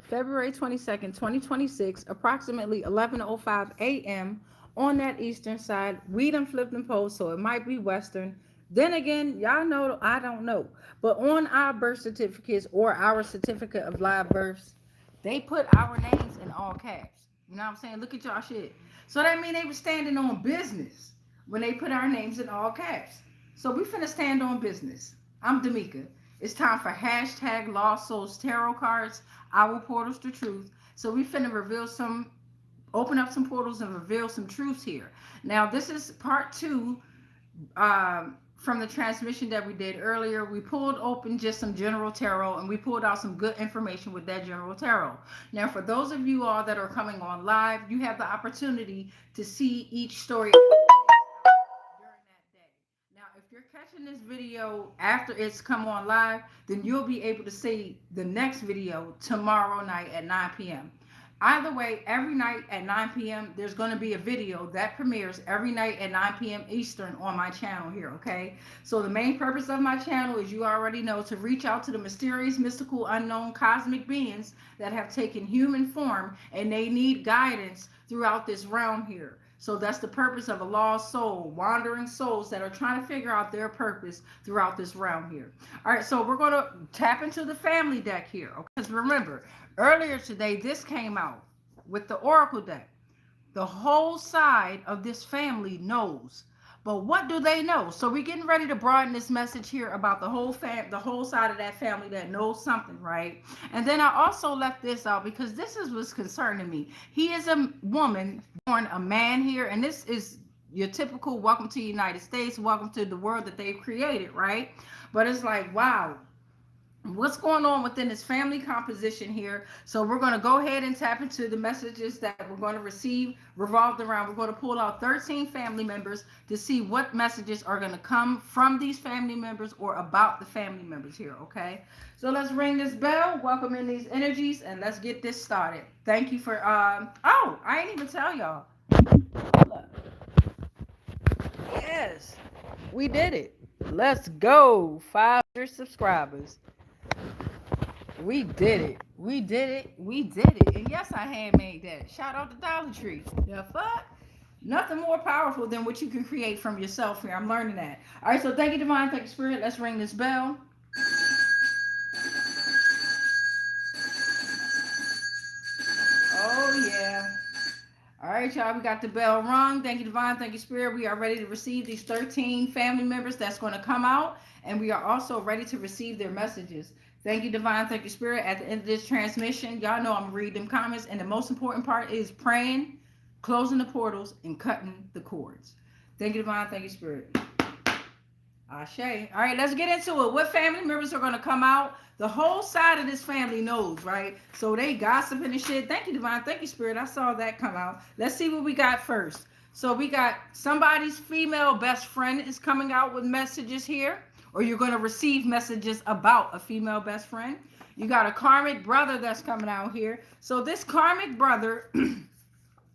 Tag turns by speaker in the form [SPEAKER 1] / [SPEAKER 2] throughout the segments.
[SPEAKER 1] February 22nd, 2026, approximately 11:05 a.m. on that eastern side. We done flipped and post, so it might be western. Then again, y'all know I don't know. But on our birth certificates or our certificate of live births, they put our names in all caps. You know what I'm saying? Look at y'all shit. So that mean they was standing on business when they put our names in all caps. So we finna stand on business. I'm D'Amica. It's time for hashtag Lost Souls Tarot Cards, our portals to truth. So we finna open up some portals and reveal some truths here. Now this is part two from the transmission that we did earlier. We pulled open just some general tarot and we pulled out some good information with that general tarot. Now for those of you all that are coming on live, you have the opportunity to see each story during that day. Now if you're catching this video after it's come on live, then you'll be able to see the next video tomorrow night at 9 p.m. Either way, every night at 9 p.m., there's going to be a video that premieres every night at 9 p.m. Eastern on my channel here, okay? So the main purpose of my channel, as you already know, to reach out to the mysterious, mystical, unknown cosmic beings that have taken human form and they need guidance throughout this realm here. So that's the purpose of a lost soul, wandering souls that are trying to figure out their purpose throughout this realm here. All right, so we're going to tap into the family deck here, okay? Because remember, earlier today, this came out with the Oracle deck. The whole side of this family knows. But what do they know? So we're getting ready to broaden this message here about the whole side of that family that knows something, right? And then I also left this out because this is what's concerning me. He is a woman, born a man here, and this is your typical welcome to the United States, welcome to the world that they've created, right? But it's like, wow, what's going on within this family composition here? So we're going to go ahead and tap into the messages that we're going to receive revolved around. We're going to pull out 13 family members to see what messages are going to come from these family members or about the family members here, okay? So let's ring this bell, welcome in these energies, and let's get this started. Thank you for, oh, I ain't even tell y'all. Yes, we did it. Let's go. 500 subscribers. We did it. We did it. We did it. And yes, I handmade that. Shout out to Dollar Tree. The fuck? Nothing more powerful than what you can create from yourself here. I'm learning that. All right, so thank you, Divine. Thank you, Spirit. Let's ring this bell. Oh, yeah. All right, y'all. We got the bell rung. Thank you, Divine. Thank you, Spirit. We are ready to receive these 13 family members that's going to come out. And we are also ready to receive their messages. Thank you, Divine. Thank you, Spirit. At the end of this transmission, y'all know I'm going to read them comments. And the most important part is praying, closing the portals, and cutting the cords. Thank you, Divine. Thank you, Spirit. Ashe. All right, let's get into it. What family members are going to come out? The whole side of this family knows, right? So they gossiping and shit. Thank you, Divine. Thank you, Spirit. I saw that come out. Let's see what we got first. So we got somebody's female best friend is coming out with messages here. Or you're going to receive messages about a female best friend. You got a karmic brother that's coming out here. So this karmic brother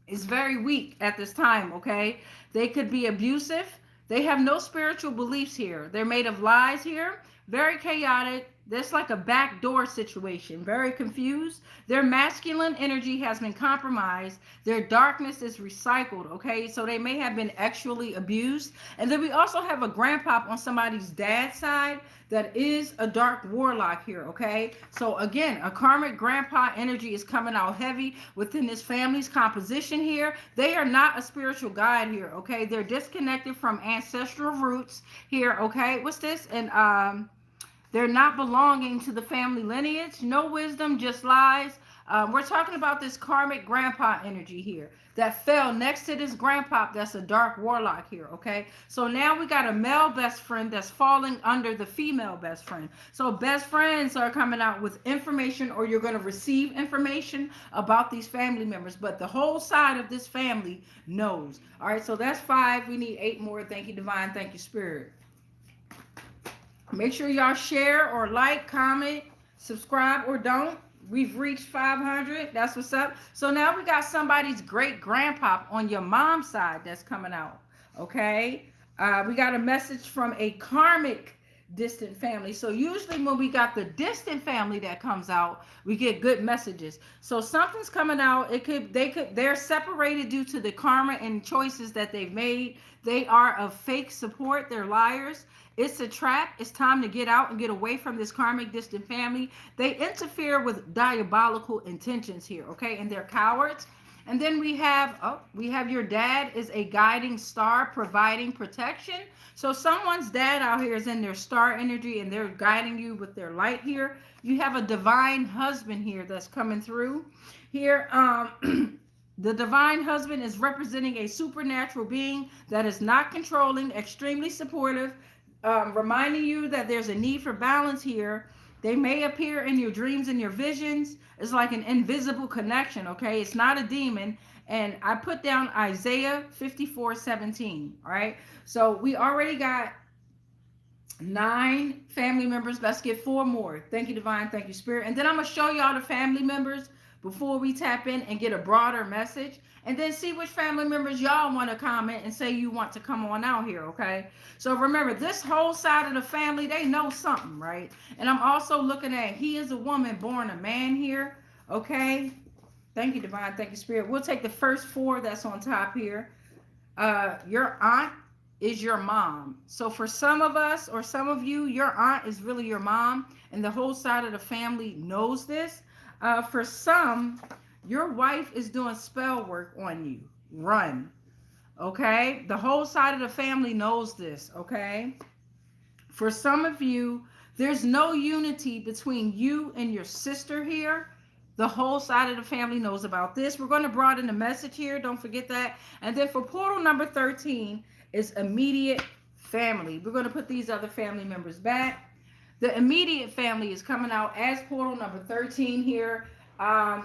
[SPEAKER 1] is very weak at this time, okay? They could be abusive. They have no spiritual beliefs here. They're made of lies here. Very chaotic. There's like a backdoor situation. Very confused. Their masculine energy has been compromised. Their darkness is recycled, okay? So they may have been actually abused. And then we also have a grandpa on somebody's dad's side that is a dark warlock here, okay? So again, a karmic grandpa energy is coming out heavy within this family's composition here. They are not a spiritual guide here, okay? They're disconnected from ancestral roots here, okay? What's this? And they're not belonging to the family lineage. No wisdom, just lies. We're talking about this karmic grandpa energy here that fell next to this grandpa that's a dark warlock here, okay? So now we got a male best friend that's falling under the female best friend. So best friends are coming out with information, or you're going to receive information about these family members. But the whole side of this family knows. All right, so that's 5. We need 8 more. Thank you, Divine. Thank you, Spirit. Make sure y'all share or like, comment, subscribe, or don't. We've reached 500. That's what's up. So now we got somebody's great grandpa on your mom's side that's coming out. Okay. We got a message from a karmic distant family. So usually when we got the distant family that comes out, we get good messages. So something's coming out. They're separated due to the karma and choices that they've made. They are a fake support. They're liars. It's a trap. It's time to get out and get away from this karmic distant family. They interfere with diabolical intentions here, okay? And they're cowards. And then we have your dad is a guiding star providing protection. So someone's dad out here is in their star energy and they're guiding you with their light here. You have a divine husband here that's coming through. Here, the divine husband is representing a supernatural being that is not controlling, extremely supportive, reminding you that there's a need for balance here. They may appear in your dreams and your visions. It's like an invisible connection, okay? It's not a demon. And I put down Isaiah 54:17, all right? So we already got 9 family members. Let's get 4 more. Thank you, Divine. Thank you, Spirit. And then I'm going to show y'all the family members before we tap in and get a broader message. And then see which family members y'all want to comment and say you want to come on out here, okay? So remember, this whole side of the family, they know something, right? And I'm also looking at, he is a woman born a man here, okay? Thank you, Divine. Thank you, Spirit. We'll take the first 4 that's on top here. Your aunt is your mom. So for some of us or some of you, your aunt is really your mom, and the whole side of the family knows this. For some, your wife is doing spell work on you. Run. Okay? The whole side of the family knows this. Okay? For some of you, there's no unity between you and your sister here. The whole side of the family knows about this. We're going to broaden the message here. Don't forget that. And then for portal number 13 is immediate family. We're going to put these other family members back. The immediate family is coming out as portal number 13 here.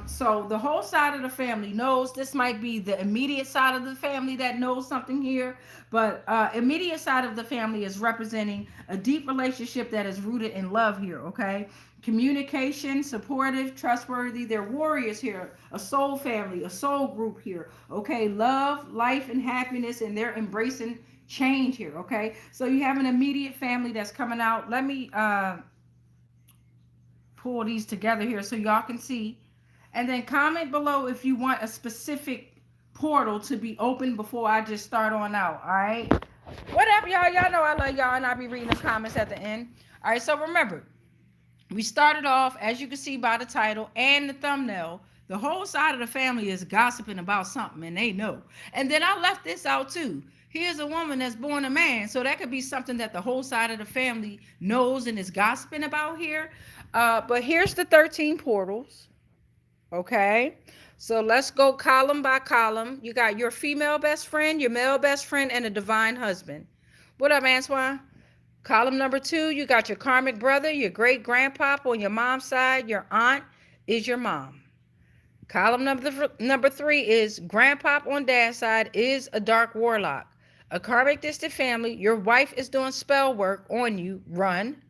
[SPEAKER 1] So the whole side of the family knows. This might be the immediate side of the family that knows something here, but immediate side of the family is representing a deep relationship that is rooted in love here, okay? Communication, supportive, trustworthy. They're warriors here, a soul family, a soul group here, okay? Love, life, and happiness, and they're embracing change here, okay? So you have an immediate family that's coming out. Let me pull these together here so y'all can see. And then comment below if you want a specific portal to be open before I just start on out, all right? What up, y'all? Y'all know I love y'all, and I'll be reading the comments at the end. All right, so remember, we started off, as you can see by the title and the thumbnail, the whole side of the family is gossiping about something, and they know. And then I left this out, too. Here's a woman that's born a man, so that could be something that the whole side of the family knows and is gossiping about here. But here's the 13 portals. Okay, so let's go column by column. You got your female best friend, your male best friend, and a divine husband. What up, Antoine? Column number 2, you got your karmic brother, your great grandpop on your mom's side. Your aunt is your mom. Column number 3 is grandpop on dad's side is a dark warlock. A karmic distant family. Your wife is doing spell work on you. Run.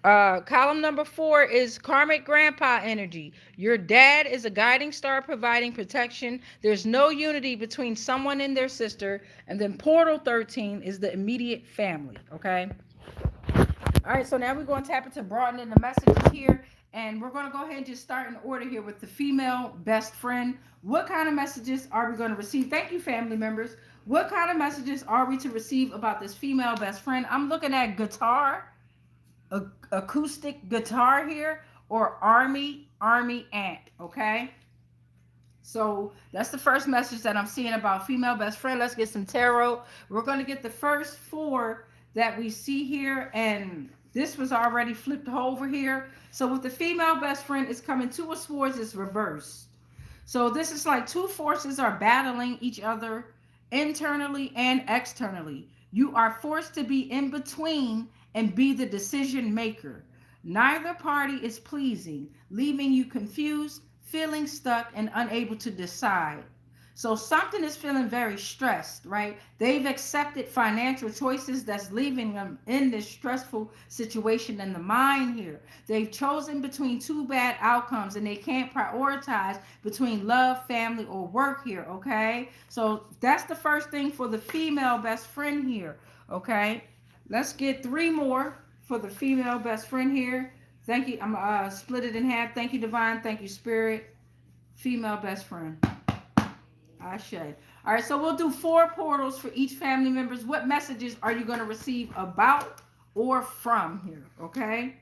[SPEAKER 1] Column number 4 is karmic grandpa energy. Your dad is a guiding star providing protection. There's no unity between someone and their sister. And then portal 13 is the immediate family. Okay. All right. So now we're going to tap into broadening the messages here. And we're going to go ahead and just start in order here with the female best friend. What kind of messages are we going to receive? Thank you, family members. What kind of messages are we to receive about this female best friend? I'm looking at guitar, acoustic guitar here, or army ant, okay? So that's the first message that I'm seeing about female best friend. Let's get some tarot. We're going to get the first 4 that we see here, and this was already flipped over here. So with the female best friend, it's coming 2 of swords is reversed. So this is like 2 forces are battling each other internally and externally. You are forced to be in between and be the decision maker. Neither party is pleasing, leaving you confused, feeling stuck, and unable to decide. So something is feeling very stressed, right? They've accepted financial choices that's leaving them in this stressful situation in the mind here. They've chosen between 2 bad outcomes and they can't prioritize between love, family, or work here, okay? So that's the first thing for the female best friend here, okay? Let's get 3 more for the female best friend here. Thank you. I'm split it in half. Thank you, Divine. Thank you, Spirit. Female best friend. Ashe. All right, so we'll do 4 portals for each family members. What messages are you going to receive about or from here? Okay.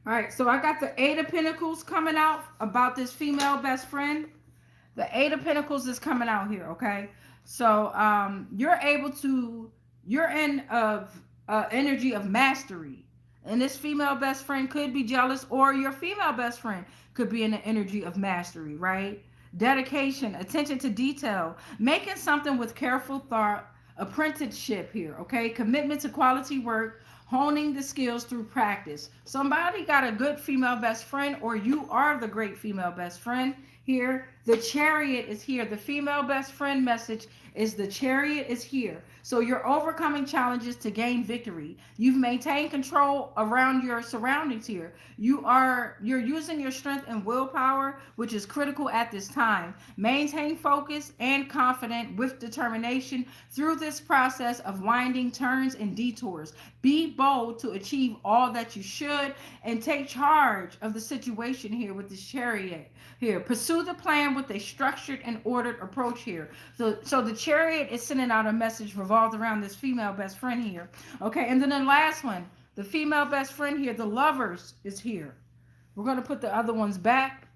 [SPEAKER 1] All right, so I got the 8 of Pentacles coming out about this female best friend. The 8 of Pentacles is coming out here, okay? So you're in of energy of mastery. And this female best friend could be jealous, or your female best friend could be in the energy of mastery, right? Dedication, attention to detail, making something with careful thought, apprenticeship here, okay? Commitment to quality work, honing the skills through practice. Somebody got a good female best friend, or you are the great female best friend here. The Chariot is here. The female best friend message is the Chariot is here. So you're overcoming challenges to gain victory. You've maintained control around your surroundings here. You're using your strength and willpower, which is critical at this time. Maintain focus and confident with determination through this process of winding turns and detours. Be bold to achieve all that you should, and take charge of the situation here with this Chariot here. Pursue the plan with a structured and ordered approach here. So the Chariot is sending out a message revolved around this female best friend here. Okay, and then the last one, the female best friend here, the Lovers is here. We're going to put the other ones back.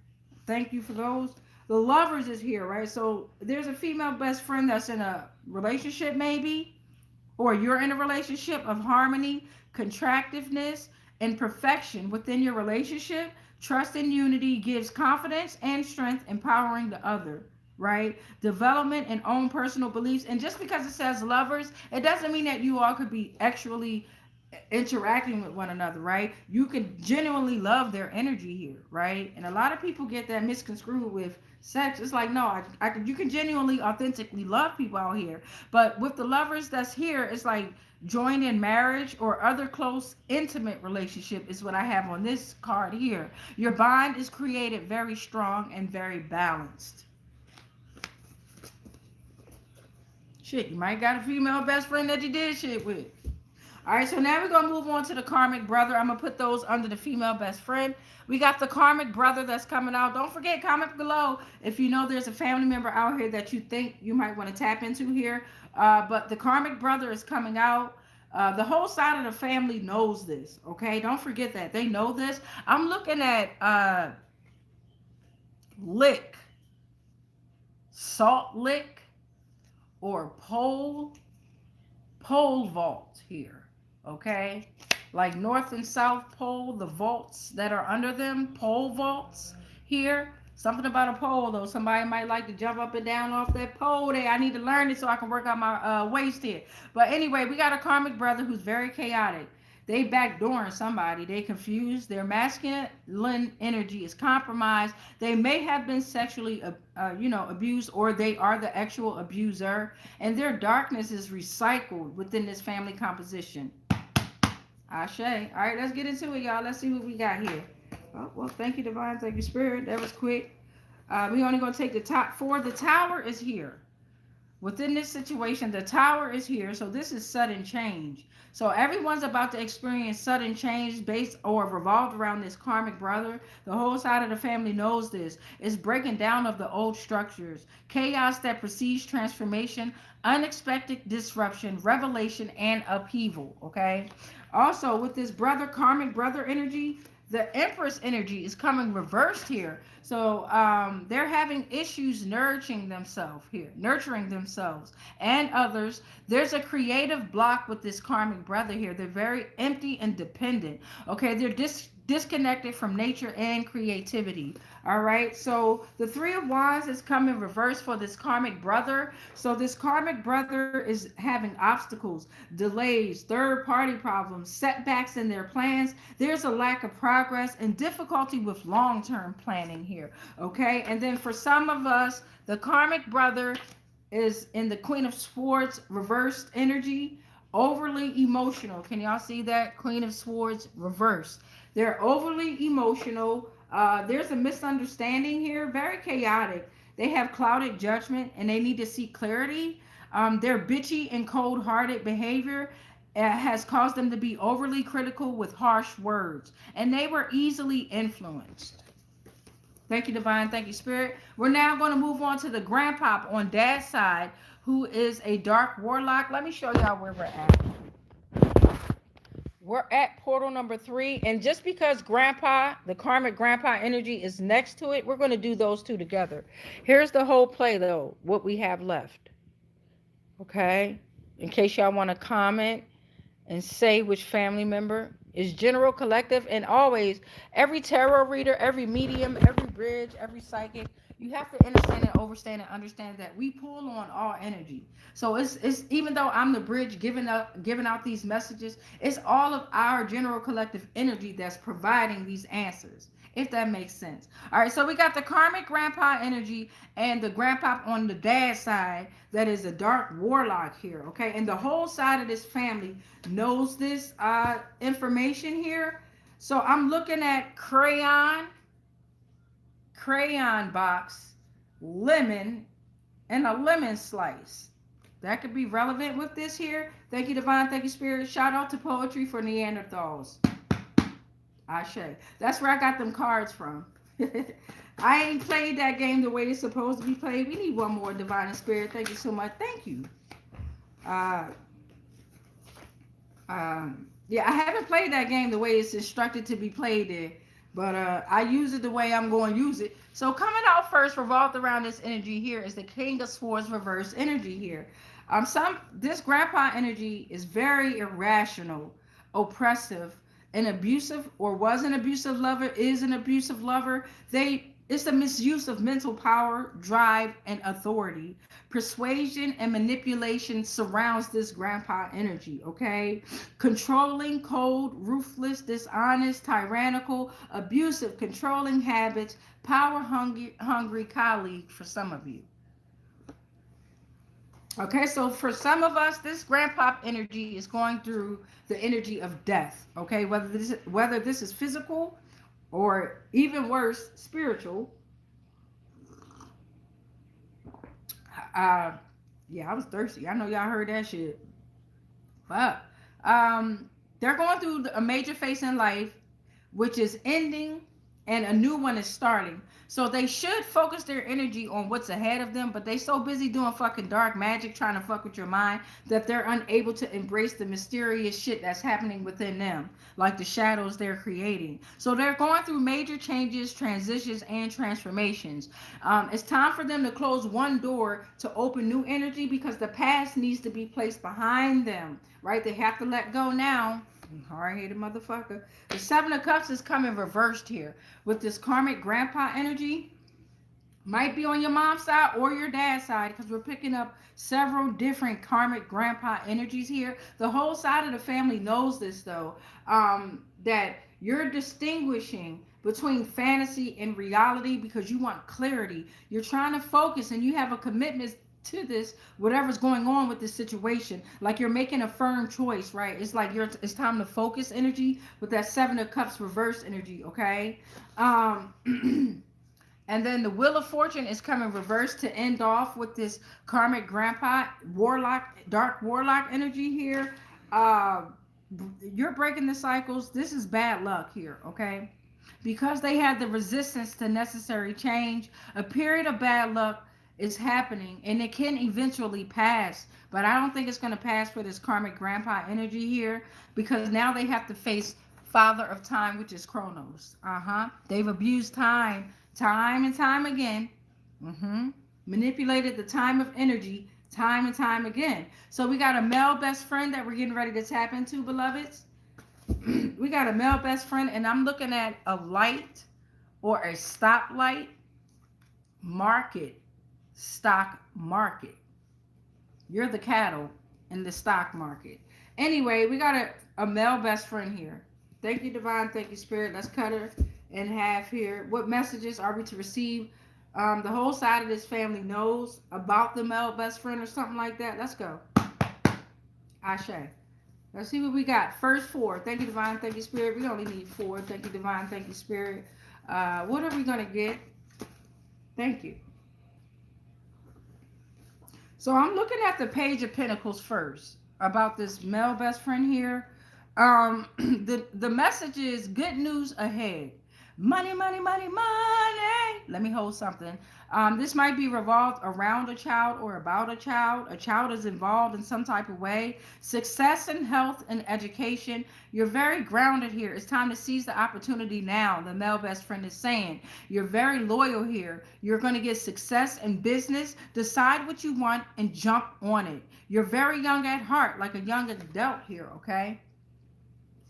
[SPEAKER 1] Thank you for those. The Lovers is here, right? So there's a female best friend that's in a relationship maybe, or you're in a relationship of harmony, contractiveness, and perfection within your relationship. Trust and unity gives confidence and strength, empowering the other, right? Development and own personal beliefs. And just because it says lovers, it doesn't mean that you all could be actually interacting with one another, right? You could genuinely love their energy here, right? And a lot of people get that misconstrued with sex. It's like, no, you can genuinely, authentically love people out here. But with the Lovers that's here, it's like join in marriage or other close, intimate relationship is what I have on this card here. Your bond is created very strong and very balanced. Shit, you might got a female best friend that you did shit with. All right, so now we're going to move on to the karmic brother. I'm going to put those under the female best friend. We got the karmic brother that's coming out. Don't forget, comment below if you know there's a family member out here that you think you might want to tap into here. But the karmic brother is coming out. The whole side of the family knows this, okay? Don't forget that. They know this. I'm looking at Lick, Salt Lick, or pole vault here. Okay, like North and South Pole, the vaults that are under them, pole vaults here. Something about a pole though. Somebody might like to jump up and down off that pole there. I need to learn it so I can work out my waist here. But anyway, we got a karmic brother who's very chaotic. They backdooring somebody. They confused. Their masculine energy is compromised. They may have been sexually abused, or they are the actual abuser. And their darkness is recycled within this family composition. Ashe. All right, let's get into it, y'all. Let's see what we got here. Oh, well, thank you, Divine. Thank you, Spirit. That was quick. We only going to take the top 4. The Tower is here. Within this situation, the Tower is here. So this is sudden change. So everyone's about to experience sudden change based or revolved around this karmic brother. The whole side of the family knows this. It's breaking down of the old structures. Chaos that precedes transformation, unexpected disruption, revelation, and upheaval. Okay. Also, with this brother, karmic brother energy, the Empress energy is coming reversed here. So they're having issues nurturing themselves and others. There's a creative block with this karmic brother here. They're very empty and dependent. Okay, they're disconnected from nature and creativity. All right, so the 3 of Wands is coming reverse for this karmic brother. So this karmic brother is having obstacles, delays, third-party problems, setbacks in their plans. There's a lack of progress and difficulty with long-term planning here. Okay, and then for some of us, the karmic brother is in the Queen of Swords reversed energy, overly emotional. Can y'all see that? Queen of Swords reversed. They're overly emotional. There's a misunderstanding here, very chaotic. They have clouded judgment and they need to seek clarity. Their bitchy and cold-hearted behavior has caused them to be overly critical with harsh words, and they were easily influenced. Thank you, Divine. Thank you, Spirit. We're now going to move on to the grandpop on Dad's side, who is a dark warlock. Let me show y'all where we're at. We're at portal number 3, and just because grandpa, the karmic grandpa energy is next to it, we're going to do those two together. Here's the whole play, though, what we have left. Okay? In case y'all want to comment and say which family member is general, collective, and always every tarot reader, every medium, every bridge, every psychic, you have to understand and understand and understand that we pull on all energy. So it's even though I'm the bridge giving out these messages, it's all of our general collective energy that's providing these answers, if that makes sense. All right, so we got the karmic grandpa energy and the grandpa on the dad side that is a dark warlock here, okay? And the whole side of this family knows this information here. So I'm looking at crayon box, lemon, and a lemon slice. That could be relevant with this here. Thank you, Divine. Thank you, Spirit. Shout out to Poetry for Neanderthals. Ashe. That's where I got them cards from. I ain't played that game the way it's supposed to be played. We need one more, Divine and Spirit. Thank you so much. Thank you. Yeah, I haven't played that game the way it's instructed to be played there. But I use it the way I'm going to use it. So coming out first, revolved around this energy here, is the King of Swords reverse energy here. This grandpa energy is very irrational, oppressive, an abusive, or was an abusive lover, is an abusive lover. It's a misuse of mental power, drive, and authority. Persuasion and manipulation surrounds this grandpa energy, okay? Controlling, cold, ruthless, dishonest, tyrannical, abusive, controlling habits, power-hungry colleague for some of you. Okay, so for some of us, this grandpa energy is going through the energy of death, okay? Whether this is physical or even worse, spiritual. Yeah, I was thirsty. I know y'all heard that shit. But they're going through a major phase in life, which is ending, and a new one is starting. So they should focus their energy on what's ahead of them, but they so busy doing fucking dark magic, trying to fuck with your mind, that they're unable to embrace the mysterious shit that's happening within them, like the shadows they're creating. So they're going through major changes, transitions, and transformations. It's time for them to close one door to open new energy, because the past needs to be placed behind them, right? They have to let go now. Hard-headed motherfucker. The Seven of Cups is coming reversed here with this karmic grandpa energy. Might be on your mom's side or your dad's side, because we're picking up several different karmic grandpa energies here. The whole side of the family knows this, though, that you're distinguishing between fantasy and reality because you want clarity. You're trying to focus, and you have a commitment to this, whatever's going on with this situation. Like you're making a firm choice, right? It's like it's time to focus energy with that Seven of Cups reverse energy, okay? And then the Wheel of Fortune is coming reverse to end off with this karmic grandpa warlock, dark warlock energy here. You're breaking the cycles. This is bad luck here, okay? Because they had the resistance to necessary change, a period of bad luck is happening, and it can eventually pass, but I don't think it's going to pass for this karmic grandpa energy here, because now they have to face Father of Time, which is Kronos. They've abused time and time again. Manipulated the time of energy time and time again. So we got a male best friend that we're getting ready to tap into, beloveds. We got a male best friend, and I'm looking at a light or a stoplight market. Stock market. You're the cattle in the stock market. Anyway, we got a male best friend here. Thank you, Divine. Thank you, Spirit. Let's cut her in half here. What messages are we to receive? The whole side of this family knows about the male best friend or something like that. Let's go. Ashe. Let's see what we got. First 4. Thank you, Divine. Thank you, Spirit. We only need 4. Thank you, Divine. Thank you, Spirit. What are we going to get? Thank you. So I'm looking at the Page of Pentacles first about this male best friend here. The message is good news ahead. Money, money, money, money. Let me hold something. This might be revolved around a child or about a child. A child is involved in some type of way. Success and health and education. You're very grounded here. It's time to seize the opportunity now. The male best friend is saying you're very loyal here. You're going to get success in business. Decide what you want and jump on it. You're very young at heart, like a young adult here, okay?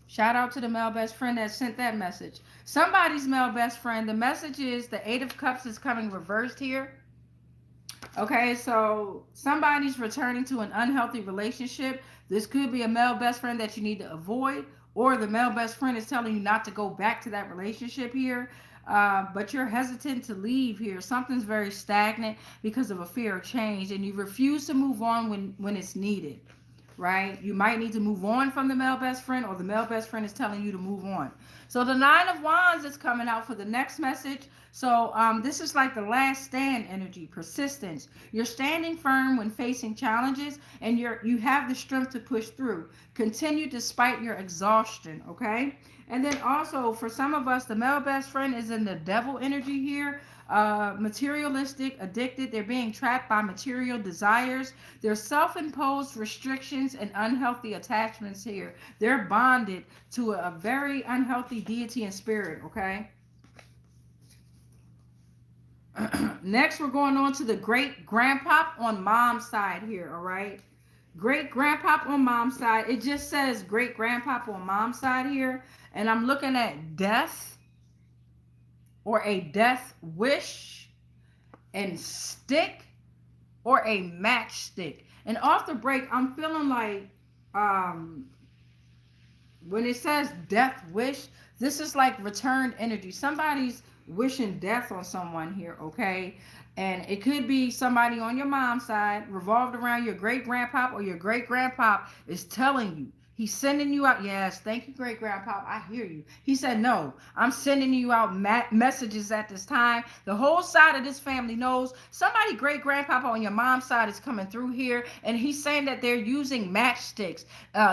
[SPEAKER 1] Shout out to the male best friend that sent that message. Somebody's male best friend. The message is the Eight of Cups is coming reversed here. Okay, so somebody's returning to an unhealthy relationship. This could be a male best friend that you need to avoid, or the male best friend is telling you not to go back to that relationship here. But you're hesitant to leave here. Something's very stagnant because of a fear of change, and you refuse to move on when it's needed. Right? You might need to move on from the male best friend, or the male best friend is telling you to move on. So the Nine of Wands is coming out for the next message. So this is like the last stand energy, persistence. You're standing firm when facing challenges, and you have the strength to push through. Continue despite your exhaustion, okay? And then also for some of us, the male best friend is in the devil energy here. Materialistic, addicted. They're being trapped by material desires. There's self-imposed restrictions and unhealthy attachments here. They're bonded to a very unhealthy deity and spirit, okay? Next, we're going on to the great grandpop on mom's side here, all right? Great grandpop on mom's side. It just says great grandpop on mom's side here. And I'm looking at death, or a death wish, and stick, or a matchstick. And off the break, I'm feeling like when it says death wish, this is like returned energy. Somebody's wishing death on someone here, okay? And it could be somebody on your mom's side, revolved around your great grandpop, or your great grandpop is telling you. He's sending you out. Yes, thank you, great grandpa. I hear you. He said, no, I'm sending you out messages at this time. The whole side of this family knows somebody, great grandpapa on your mom's side is coming through here. And he's saying that they're using matchsticks,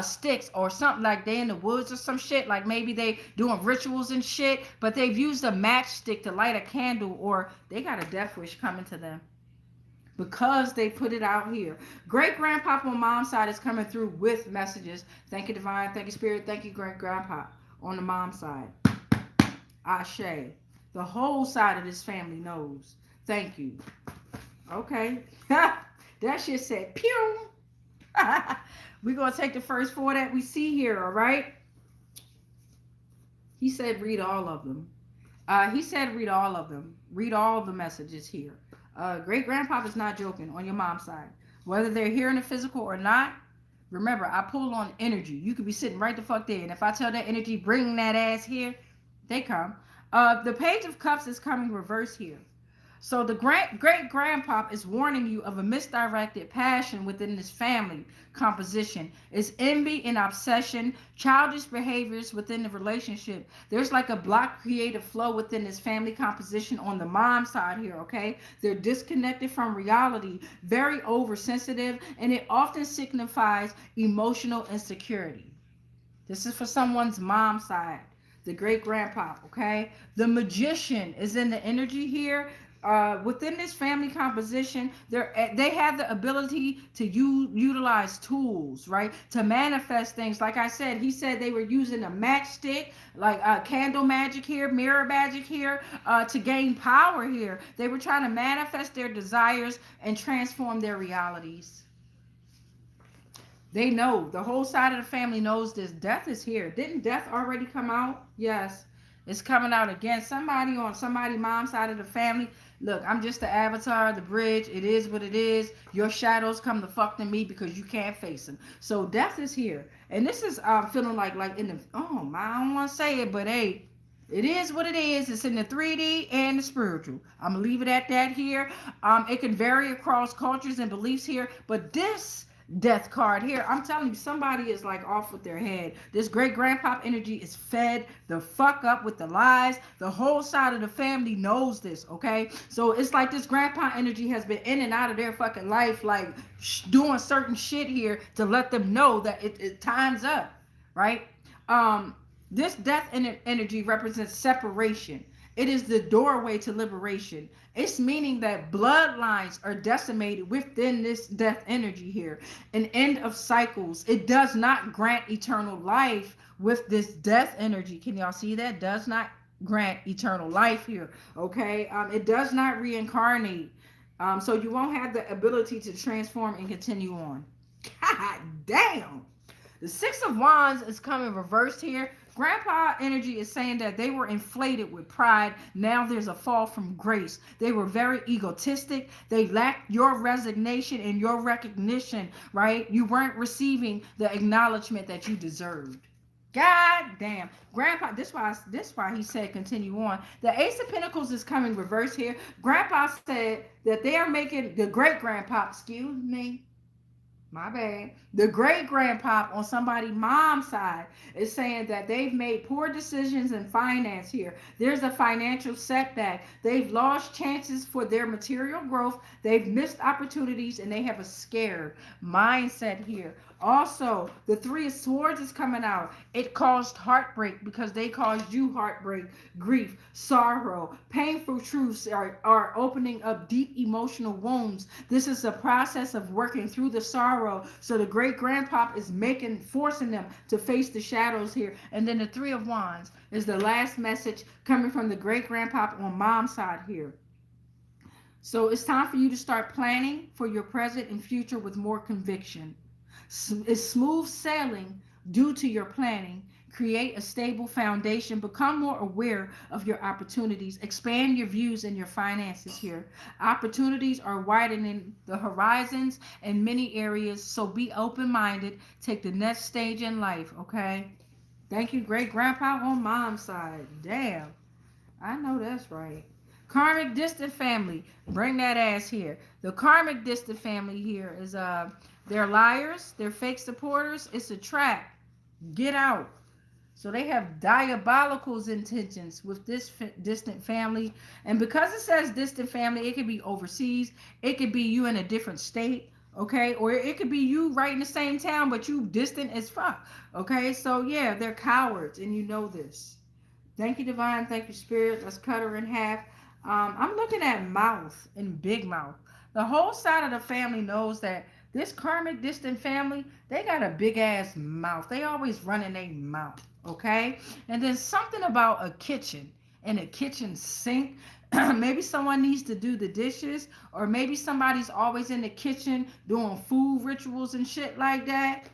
[SPEAKER 1] sticks, or something like they in the woods or some shit. Like maybe they doing rituals and shit, but they've used a matchstick to light a candle, or they got a death wish coming to them, because they put it out here. Great grandpapa on mom's side is coming through with messages. Thank you, divine. Thank you, spirit. Thank you, great grandpa on the mom's side. Ashe. The whole side of this family knows. Thank you. Okay. That shit said pew. We're going to take the first four that we see here, all right? He said read all of them. He said read all of them. Read all the messages here. Great grandpapa is not joking on your mom's side. Whether they're here in the physical or not, remember, I pull on energy. You could be sitting right the fuck there. And if I tell that energy, bring that ass here, they come. The Page of Cups is coming reverse here. So the great grandpop is warning you of a misdirected passion within this family composition. It's envy and obsession, childish behaviors within the relationship. There's like a blocked creative flow within this family composition on the mom side here, okay? They're disconnected from reality, very oversensitive, and it often signifies emotional insecurity. This is for someone's mom side, the great grandpa, okay? The Magician is in the energy here. Within this family composition, they have the ability to utilize tools, right, to manifest things. Like I said, he said they were using a matchstick, like candle magic here, mirror magic here, to gain power here. They were trying to manifest their desires and transform their realities. They know, the whole side of the family knows this. Death is here. Didn't death already come out? Yes. It's coming out again. Somebody on somebody's mom's side of the family. Look, I'm just the avatar, the bridge. It is what it is. Your shadows come to fuck to me because you can't face them. So death is here. And this is feeling like in the, oh my, I don't want to say it, but hey, it is what it is. It's in the 3D and the spiritual. I'm going to leave it at that here. It can vary across cultures and beliefs here, but this death card here. I'm telling you, somebody is like off with their head. This great grandpa energy is fed the fuck up with the lies. The whole side of the family knows this, okay? So it's like this grandpa energy has been in and out of their fucking life, like doing certain shit here to let them know that it time's up, right? This death energy represents separation. It is the doorway to liberation. It's meaning that bloodlines are decimated within this death energy here. An end of cycles. It does not grant eternal life with this death energy. Can y'all see that? Does not grant eternal life here. Okay. It does not reincarnate. So you won't have the ability to transform and continue on. God damn. The Six of Wands is coming reversed here. Grandpa energy is saying that they were inflated with pride. Now there's a fall from grace. They were very egotistic. They lacked your resignation and your recognition, right? You weren't receiving the acknowledgement that you deserved. God damn. Grandpa, this why he said continue on. The Ace of Pentacles is coming reverse here. Grandpa said that they are making the great grandpa, excuse me, my bad. The great grandpop on somebody's mom's side is saying that they've made poor decisions in finance here. There's a financial setback. They've lost chances for their material growth. They've missed opportunities and they have a scared mindset here. Also, the Three of Swords is coming out. It caused heartbreak because they caused you heartbreak, grief, sorrow. Painful truths are opening up deep emotional wounds. This is a process of working through the sorrow. So the great grandpop is forcing them to face the shadows here. And then the Three of Wands is the last message coming from the great grandpop on mom's side here. So it's time for you to start planning for your present and future with more conviction. It's smooth sailing due to your planning. Create a stable foundation. Become more aware of your opportunities. Expand your views and your finances here. Opportunities are widening the horizons in many areas, so be open-minded. Take the next stage in life, okay? Thank you, great grandpa on mom's side. Damn, I know that's right. Karmic distant family, bring that ass here. The karmic distant family here is they're liars, they're fake supporters. It's a trap. Get out. So they have diabolical intentions with this distant family. And because it says distant family, it could be overseas. It could be you in a different state. Okay. Or it could be you right in the same town, but you distant as fuck. Okay. So yeah, they're cowards and you know this. Thank you, Divine. Thank you, Spirit. Let's cut her in half. I'm looking at mouth and big mouth. The whole side of the family knows that this karmic distant family, they got a big ass mouth. They always running their mouth, okay? And then something about a kitchen and a kitchen sink. Maybe someone needs to do the dishes, or maybe somebody's always in the kitchen doing food rituals and shit like that.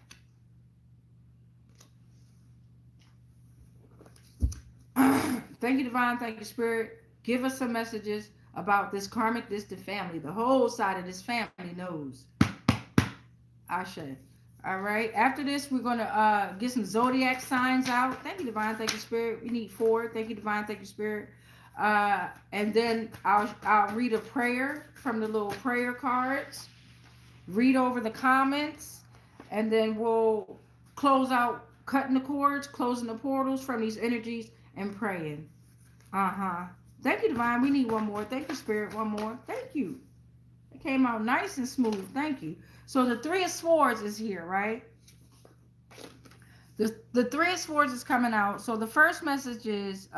[SPEAKER 1] Thank you, Divine. Thank you, Spirit. Give us some messages about this karmic distant family. The whole side of this family knows. Ashe. All right. After this, we're going to get some zodiac signs out. Thank you, Divine. Thank you, Spirit. We need 4. Thank you, Divine. Thank you, Spirit. And then I'll read a prayer from the little prayer cards. Read over the comments. And then we'll close out cutting the cords, closing the portals from these energies, and praying. Thank you, Divine. We need one more. Thank you, Spirit. One more. Thank you. It came out nice and smooth. Thank you. So the Three of Swords is here, right? The Three of Swords is coming out. So the first message is,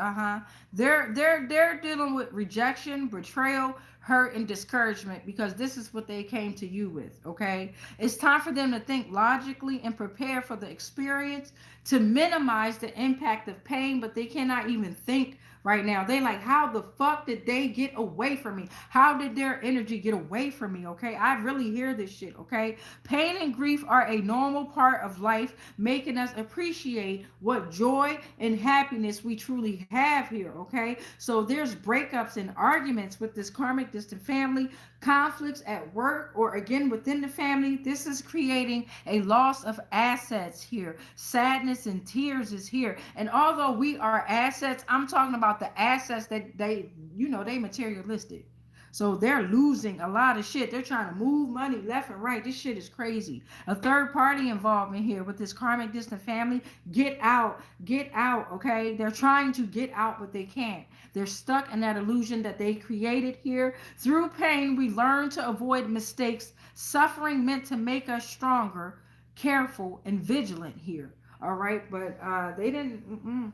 [SPEAKER 1] they're dealing with rejection, betrayal, hurt, and discouragement because this is what they came to you with, okay? It's time for them to think logically and prepare for the experience to minimize the impact of pain, but they cannot even think right now. They like, how the fuck did they get away from me? How did their energy get away from me? Okay, I really hear this shit. Okay, pain and grief are a normal part of life, making us appreciate what joy and happiness we truly have here. Okay, so there's breakups and arguments with this karmic distant family, conflicts at work or again within the family. This is creating a loss of assets here. Sadness and tears is here. And although we are assets, I'm talking about the assets that they materialistic. So they're losing a lot of shit. They're trying to move money left and right. This shit is crazy. A third party involvement here with this karmic distant family. Get out, okay? They're trying to get out, but they can't. They're stuck in that illusion that they created here. Through pain, we learn to avoid mistakes. Suffering meant to make us stronger, careful, and vigilant here. All right, but they didn't.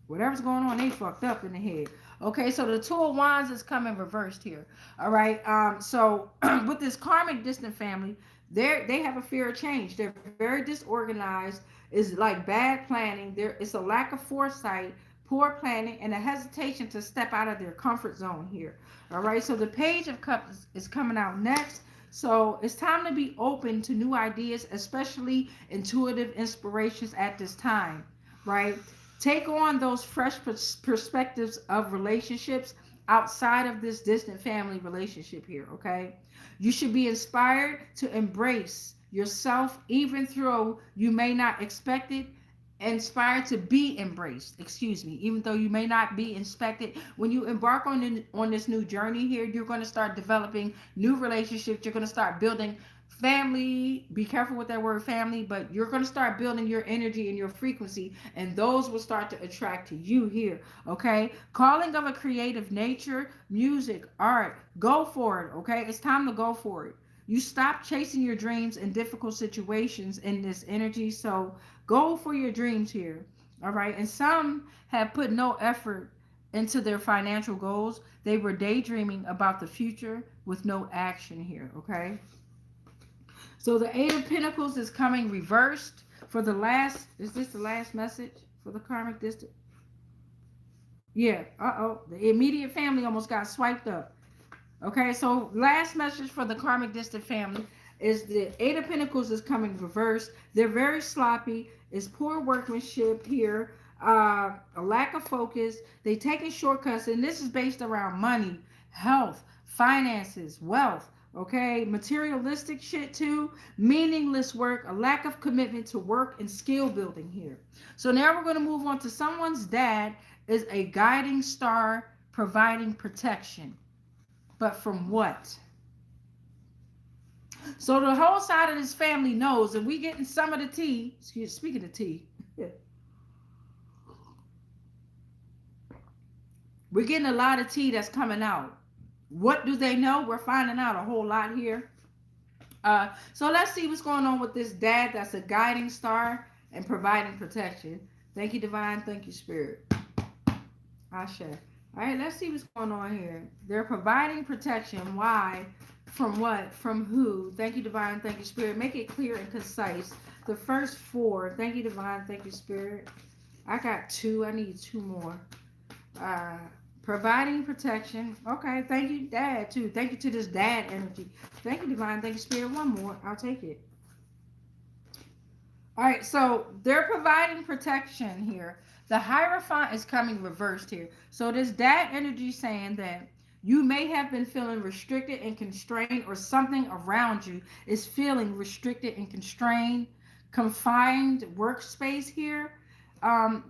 [SPEAKER 1] Whatever's going on, they fucked up in the head. Okay, so the Two of Wands is coming reversed here. All right, so with this karmic distant family, they have a fear of change. They're very disorganized. It's like bad planning. It's a lack of foresight, poor planning, and a hesitation to step out of their comfort zone here. All right, so the Page of Cups is coming out next. So it's time to be open to new ideas, especially intuitive inspirations at this time, right? Take on those fresh perspectives of relationships outside of this distant family relationship here, okay? You should be inspired to embrace yourself even though you may not expect it. Inspired to be embraced, excuse me, even though you may not be inspected. When you embark on this new journey here, you're going to start developing new relationships. You're going to start building family. Be careful with that word family, but you're going to start building your energy and your frequency, and those will start to attract to you here, okay? Calling of a creative nature, music, art, go for it, okay? It's time to go for it. You stop chasing your dreams in difficult situations in this energy, so go for your dreams here, all right? And some have put no effort into their financial goals. They were daydreaming about the future with no action here, okay? So the Eight of Pentacles is coming reversed for the last, is this the last message for the karmic distant? Yeah, the immediate family almost got swiped up. Okay, so last message for the karmic distant family is the Eight of Pentacles is coming reversed. They're very sloppy. It's poor workmanship here. A lack of focus. They taking shortcuts, and this is based around money, health, finances, wealth. Okay, materialistic shit too, meaningless work, a lack of commitment to work and skill building here. So now we're going to move on to someone's dad is a guiding star providing protection. But from what? So the whole side of this family knows, and we getting some of the tea. Speaking of tea, we're getting a lot of tea that's coming out. What do they know? We're finding out a whole lot here. So let's see what's going on with this dad that's a guiding star and providing protection. Thank you, Divine. Thank you, Spirit. Ashe. All right, let's see what's going on here. They're providing protection. Why? From what? From who? Thank you, Divine. Thank you, Spirit. Make it clear and concise. The first four. Thank you, Divine. Thank you, Spirit. I got two. I need two more. Providing protection. Okay, thank you, Dad, too. Thank you to this dad energy. Thank you, Divine. Thank you, Spirit. One more. I'll take it. All right, so they're providing protection here. The Hierophant is coming reversed here. So this dad energy saying that you may have been feeling restricted and constrained, or something around you is feeling restricted and constrained, confined workspace here.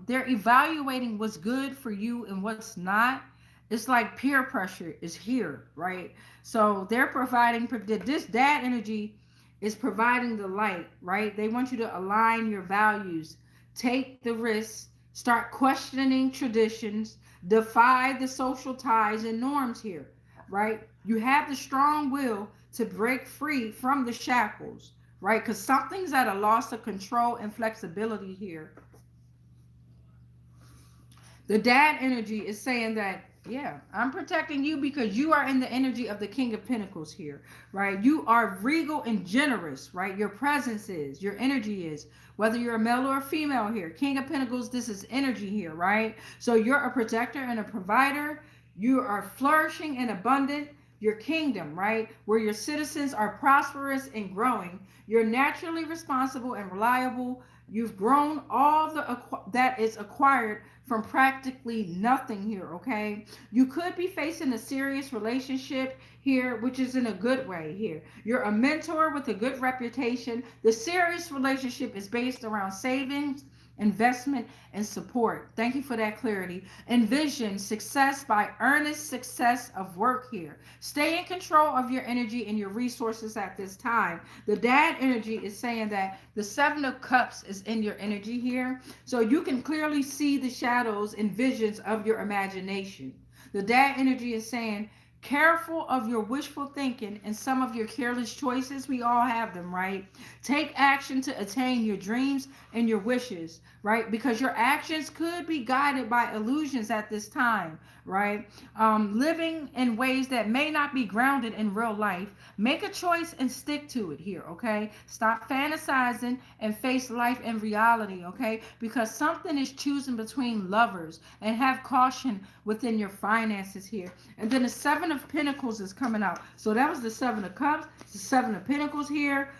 [SPEAKER 1] They're evaluating what's good for you and what's not. It's like peer pressure is here, right? So they're providing, this dad energy is providing the light, right? They want you to align your values, take the risks, start questioning traditions, defy the social ties and norms here, right? You have the strong will to break free from the shackles, right? Because something's at a loss of control and flexibility here. The dad energy is saying that, yeah, I'm protecting you because you are in the energy of the King of Pentacles here, right? You are regal and generous, right? Your presence is, your energy is, whether you're a male or a female here. King of Pentacles, this is energy here, right? So you're a protector and a provider. You are flourishing and abundant. Your kingdom, right? Where your citizens are prosperous and growing. You're naturally responsible and reliable. You've grown all that is acquired from practically nothing here, okay? You could be facing a serious relationship here, which is in a good way here. You're a mentor with a good reputation. The serious relationship is based around savings investment, and support. Thank you for that clarity. Envision success by earnest success of work here. Stay in control of your energy and your resources at this time. The dad energy is saying that the Seven of Cups is in your energy here. So you can clearly see the shadows and visions of your imagination. The dad energy is saying, careful of your wishful thinking and some of your careless choices. We all have them, right? Take action to attain your dreams and your wishes, right? Because your actions could be guided by illusions at this time, right? Living in ways that may not be grounded in real life. Make a choice and stick to it here, okay? Stop fantasizing and face life in reality, okay? Because something is choosing between lovers, and have caution within your finances here. And then the Seven of Pentacles is coming out. So that was the Seven of Cups, the Seven of Pentacles here.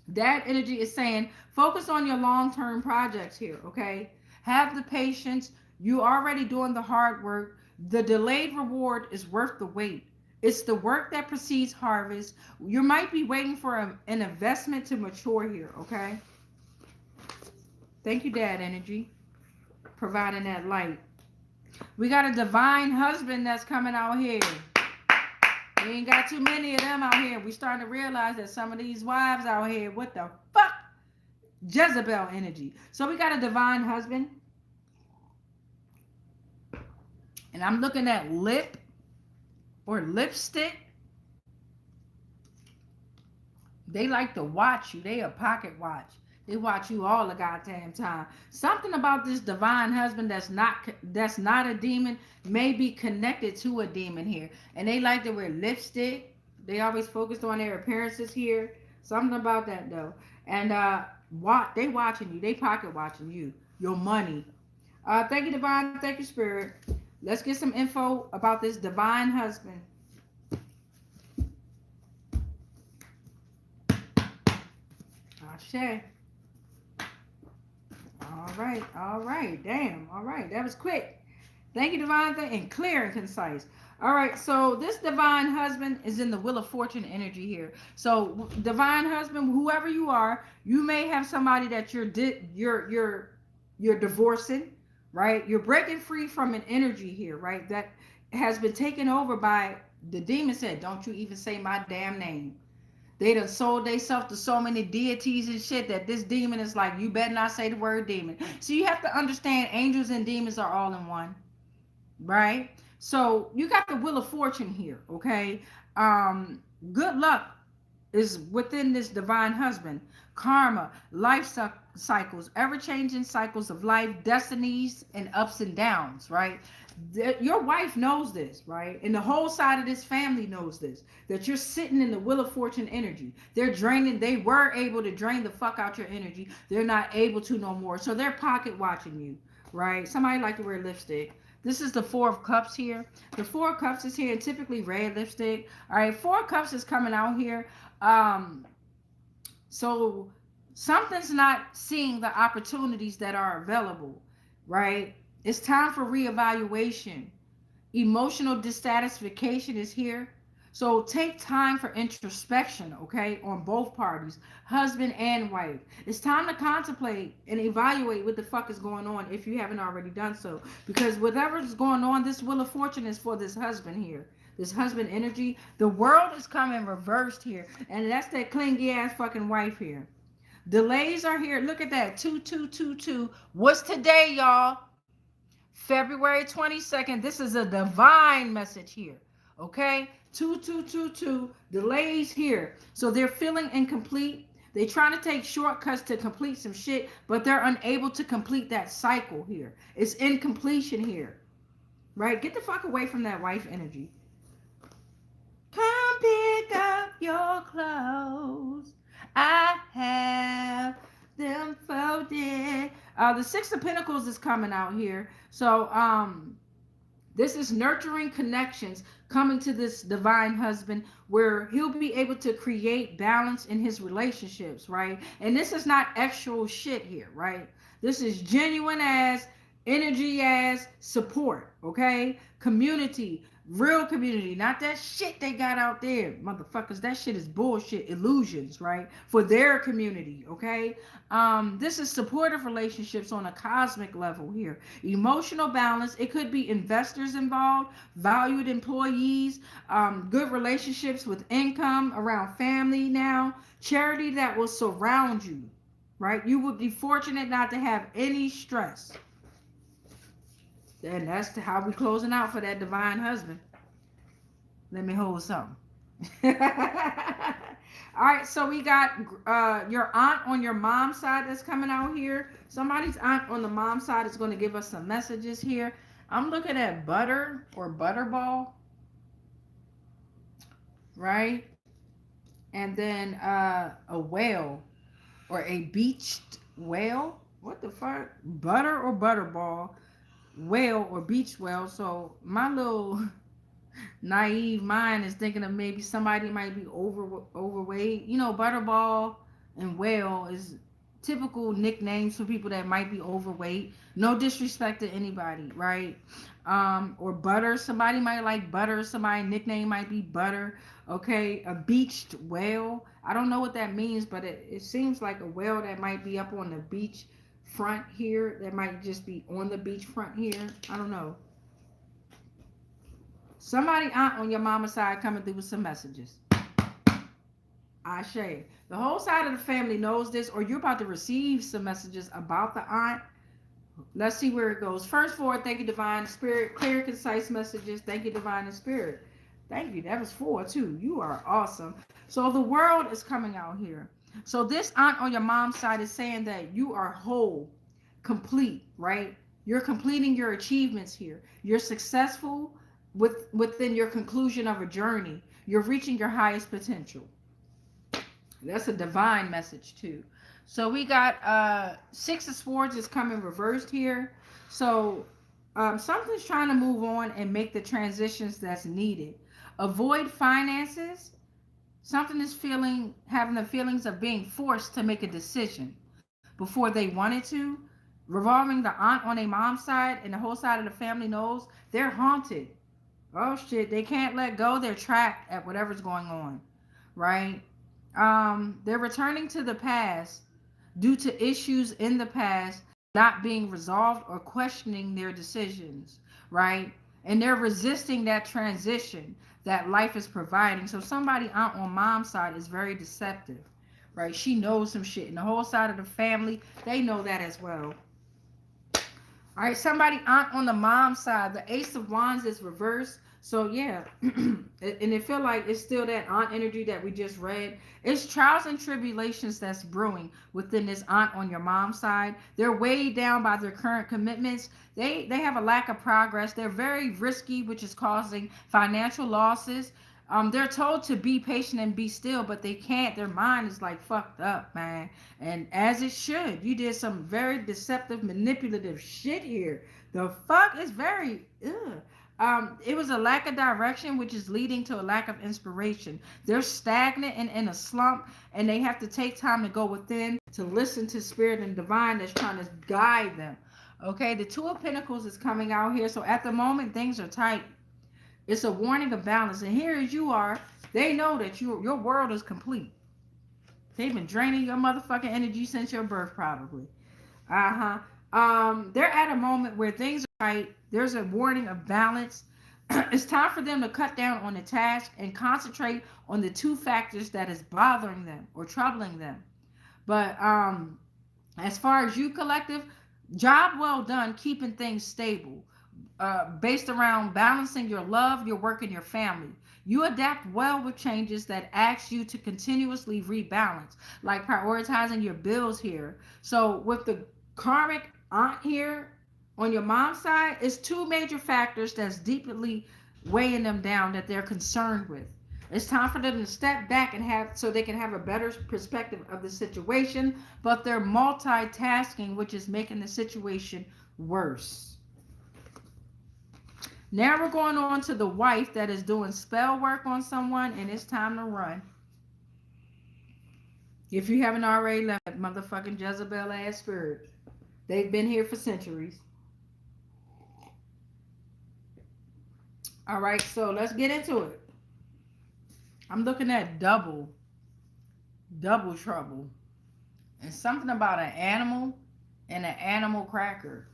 [SPEAKER 1] That energy is saying focus on your long-term projects here, okay? Have the patience. You already doing the hard work. The delayed reward is worth the wait. It's the work that precedes harvest. You might be waiting for an investment to mature here, okay? Thank you, Dad energy, providing that light. We got a divine husband that's coming out here. We ain't got too many of them out here. We starting to realize that some of these wives out here, what the fuck? Jezebel energy. So we got a divine husband. And I'm looking at lip or lipstick. They like to watch you. They a pocket watch. They watch you all the goddamn time. Something about this divine husband that's not a demon may be connected to a demon here. And they like to wear lipstick. They always focused on their appearances here. Something about that though. And they watching you. They pocket watching you. Your money. Thank you, divine. Thank you, spirit. Let's get some info about this divine husband. Ashe. All right, damn, all right, that was quick. Thank you, divine, and clear and concise. All right, so this divine husband is in the Wheel of Fortune energy here. So divine husband, whoever you are, you may have somebody that you're divorcing, right? You're breaking free from an energy here, right? That has been taken over by the demon. Said, don't you even say my damn name. They done sold themselves to so many deities and shit that this demon is like, you better not say the word demon. So you have to understand angels and demons are all in one, right? So you got the Wheel of Fortune here, okay? Good luck is within this divine husband. Karma, life cycles, ever-changing cycles of life, destinies, and ups and downs, right? Your wife knows this, right? And the whole side of this family knows this, that you're sitting in the Wheel of Fortune energy. They were able to drain the fuck out your energy. They're not able to no more. So they're pocket watching you, right? Somebody like to wear lipstick. This is the Four of Cups here. The Four of Cups is here, and typically red lipstick. All right, Four of Cups is coming out here. So something's not seeing the opportunities that are available, right? It's time for reevaluation. Emotional dissatisfaction is here. So take time for introspection, okay, on both parties, husband and wife. It's time to contemplate and evaluate what the fuck is going on if you haven't already done so. Because whatever is going on, this Wheel of Fortune is for this husband here. This husband energy. The world is coming reversed here. And that's that clingy ass fucking wife here. Delays are here. Look at that. 2222. What's today, y'all? February 22nd. This is a divine message here. Okay? 2222. Delays here. So they're feeling incomplete. They're trying to take shortcuts to complete some shit, but they're unable to complete that cycle here. It's incompletion here. Right? Get the fuck away from that wife energy. Come pick up your clothes. I have them folded. The Six of Pentacles is coming out here. So this is nurturing connections coming to this divine husband where he'll be able to create balance in his relationships, right? And this is not actual shit here, right? This is genuine as energy as support, okay? Community, real community, not that shit they got out there, motherfuckers. That shit is bullshit, illusions, right? For their community, okay? This is supportive relationships on a cosmic level here. Emotional balance, it could be investors involved, valued employees, good relationships with income around family now, charity that will surround you, right? You would be fortunate not to have any stress. And that's how we closing out for that divine husband. Let me hold something. All right, so we got your aunt on your mom's side that's coming out here. Somebody's aunt on the mom's side is going to give us some messages here. I'm looking at butter or butterball, right? And then a whale or a beached whale. What the fuck? Butter or butterball, whale or beach whale. So my little naive mind is thinking of maybe somebody might be overweight. You know, butterball and whale is typical nicknames for people that might be overweight. No disrespect to anybody, right? Or butter. Somebody might like butter. Somebody nickname might be butter. Okay, a beached whale. I don't know what that means, but it seems like a whale that might be up on the beach front here. That might just be on the beach front here. I don't know. Somebody aunt on your mama's side coming through with some messages. Ashe. The whole side of the family knows this, or you're about to receive some messages about the aunt. Let's see where it goes. First four, thank you, Divine Spirit. Clear, concise messages. Thank you, Divine Spirit. Thank you. That was four, too. You are awesome. So the world is coming out here. So this aunt on your mom's side is saying that you are whole, complete, right? You're completing your achievements here. You're successful within your conclusion of a journey. You're reaching your highest potential. That's a divine message too. So we got Six of Swords is coming reversed here. So something's trying to move on and make the transitions that's needed. Avoid finances. Something is having the feelings of being forced to make a decision before they wanted to. Revolving the aunt on a mom's side and the whole side of the family knows they're haunted. Oh shit, they can't let go. They're trapped at whatever's going on, right? They're returning to the past due to issues in the past not being resolved or questioning their decisions, right? And they're resisting that transition that life is providing. So somebody out on mom's side is very deceptive, right? She knows some shit, and the whole side of the family, they know that as well. All right, somebody aunt on the mom side, the Ace of Wands is reversed. So yeah, and it feel like it's still that aunt energy that we just read. It's trials and tribulations that's brewing within this aunt on your mom's side. They're weighed down by their current commitments. They have a lack of progress. They're very risky, which is causing financial losses. They're told to be patient and be still, but they can't. Their mind is like fucked up, man. And as it should. You did some very deceptive, manipulative shit here. The fuck is very, it was a lack of direction, which is leading to a lack of inspiration. They're stagnant and in a slump, and they have to take time to go within to listen to spirit and divine that's trying to guide them. Okay, the Two of Pentacles is coming out here. So at the moment, things are tight. It's a warning of balance. And here as you are, they know that your world is complete. They've been draining your motherfucking energy since your birth, probably. They're at a moment where things are tight. There's a warning of balance. It's time for them to cut down on the task and concentrate on the two factors that is bothering them or troubling them. But as far as you, collective, job well done keeping things stable. Based around balancing your love, your work, and your family. You adapt well with changes that ask you to continuously rebalance, like prioritizing your bills here. So with the karmic aunt here on your mom's side, it's two major factors that's deeply weighing them down that they're concerned with. It's time for them to step back and so they can have a better perspective of the situation, but they're multitasking, which is making the situation worse. Now we're going on to the wife that is doing spell work on someone, and it's time to run. If you haven't already left that motherfucking Jezebel ass spirit, they've been here for centuries. All right, so let's get into it. I'm looking at double trouble, and something about an animal and an animal cracker.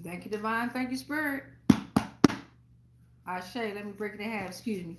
[SPEAKER 1] Thank you, divine. Thank you, spirit. Ashe. Let me break it in half. Excuse me.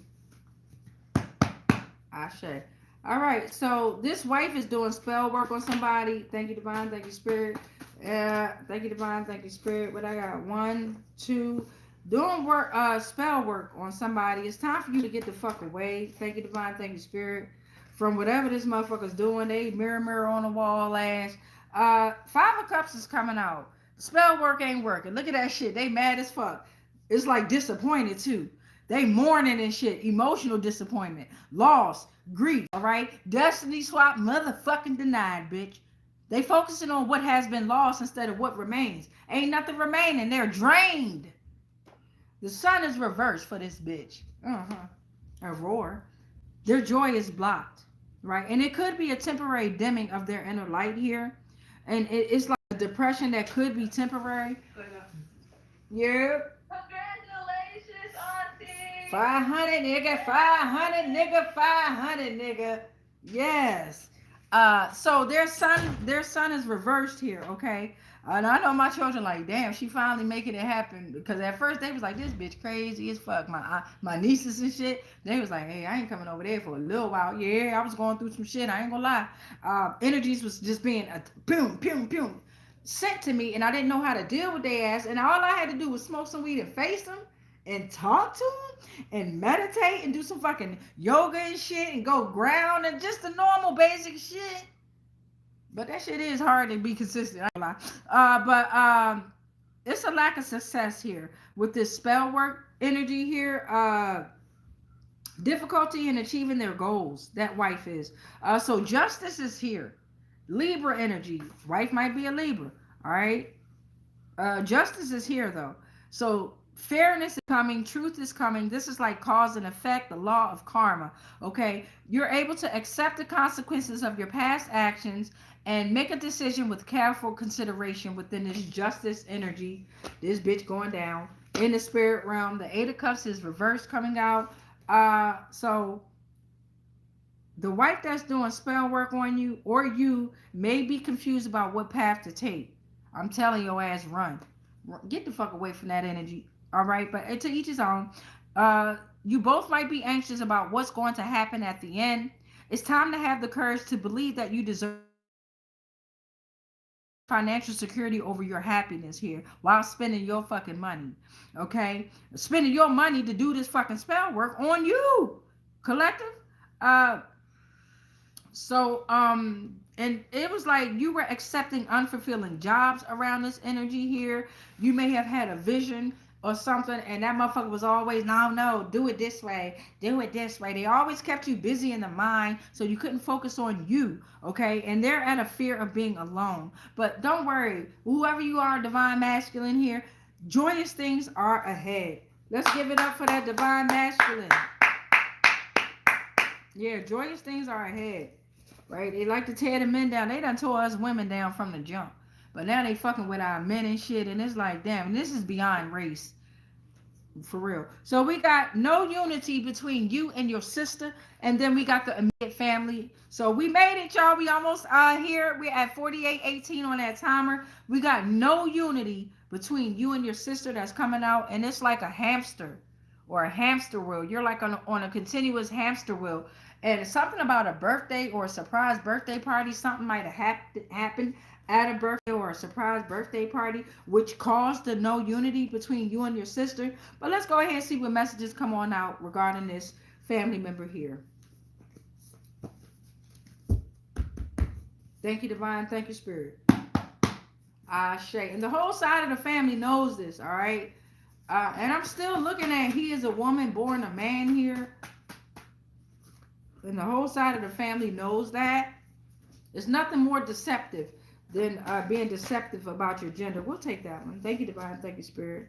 [SPEAKER 1] Ashe. All right. So this wife is doing spell work on somebody. Thank you, divine. Thank you, spirit. Thank you, divine. Thank you, spirit. What I got? One, two. Doing work, spell work on somebody. It's time for you to get the fuck away. Thank you, divine. Thank you, spirit. From whatever this motherfucker's doing, they mirror on the wall ass. Five of Cups is coming out. Spell work ain't working. Look at that shit. They mad as fuck. It's like disappointed too. They mourning and shit. Emotional disappointment. Loss. Grief. Alright? Destiny swap motherfucking denied, bitch. They focusing on what has been lost instead of what remains. Ain't nothing remaining. They're drained. The sun is reversed for this bitch. A roar. Their joy is blocked. Right? And it could be a temporary dimming of their inner light here. And it's like a depression that could be temporary. Yeah.
[SPEAKER 2] Congratulations, Auntie.
[SPEAKER 1] 500 nigga, 500 nigga, 500 nigga. Yes. So their sun is reversed here, okay? And I know my children like, damn, she finally making it happen. Because at first they was like, this bitch crazy as fuck. My nieces and shit, they was like, hey, I ain't coming over there for a little while. Yeah, I was going through some shit. I ain't gonna lie. Energies was just being boom, boom, boom, sent to me, and I didn't know how to deal with their ass. And all I had to do was smoke some weed and face them and talk to them and meditate and do some fucking yoga and shit and go ground and just the normal basic shit. But that shit is hard to be consistent. I ain't lie. But it's a lack of success here with this spell work energy here. Difficulty in achieving their goals. That wife is. So justice is here. Libra energy. Wife might be a Libra. All right. Justice is here though. So fairness is coming, truth is coming. This is like cause and effect, the law of karma. Okay. You're able to accept the consequences of your past actions and make a decision with careful consideration within this justice energy. This bitch going down in the spirit realm. The Eight of Cups is reversed coming out. So the wife that's doing spell work on you or you may be confused about what path to take. I'm telling your ass, run. Get the fuck away from that energy. All right, but to each his own. You both might be anxious about what's going to happen at the end. It's time to have the courage to believe that you deserve financial security over your happiness here while spending your fucking money. Okay? Spending your money to do this fucking spell work on you. Collective. And it was like you were accepting unfulfilling jobs around this energy here. You may have had a vision or something, and that motherfucker was always, no, do it this way, do it this way. They always kept you busy in the mind, so you couldn't focus on you, okay? And they're at a fear of being alone. But don't worry, whoever you are, divine masculine here, joyous things are ahead. Let's give it up for that divine masculine. Yeah, joyous things are ahead. Right? They like to tear the men down. They done tore us women down from the jump. But now they fucking with our men and shit. And it's like, damn, and this is beyond race. For real. So we got no unity between you and your sister. And then we got the immediate family. So we made it, y'all. We almost here. We're at 48:18 on that timer. We got no unity between you and your sister that's coming out. And it's like a hamster or a hamster wheel. You're like on a continuous hamster wheel. And something about a birthday or a surprise birthday party, something might have happened at a birthday or a surprise birthday party, which caused the no unity between you and your sister. But let's go ahead and see what messages come on out regarding this family member here. Thank you, divine. Thank you, spirit. Ashe. And the whole side of the family knows this, all right? And I'm still looking at he is a woman born a man here. And the whole side of the family knows that. There's nothing more deceptive than being deceptive about your gender. We'll take that one. Thank you, divine. Thank you, spirit.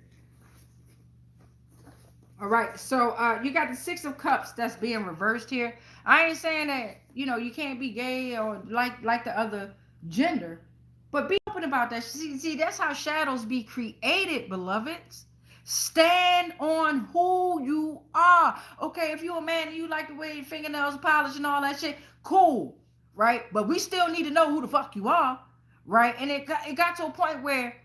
[SPEAKER 1] All right. So you got the Six of Cups that's being reversed here. I ain't saying that, you can't be gay or like the other gender. But be open about that. See, that's how shadows be created, beloveds. Stand on who you are. Okay, if you're a man and you like the way your fingernails polish and all that shit, cool, right? But we still need to know who the fuck you are, right? And it got to a point where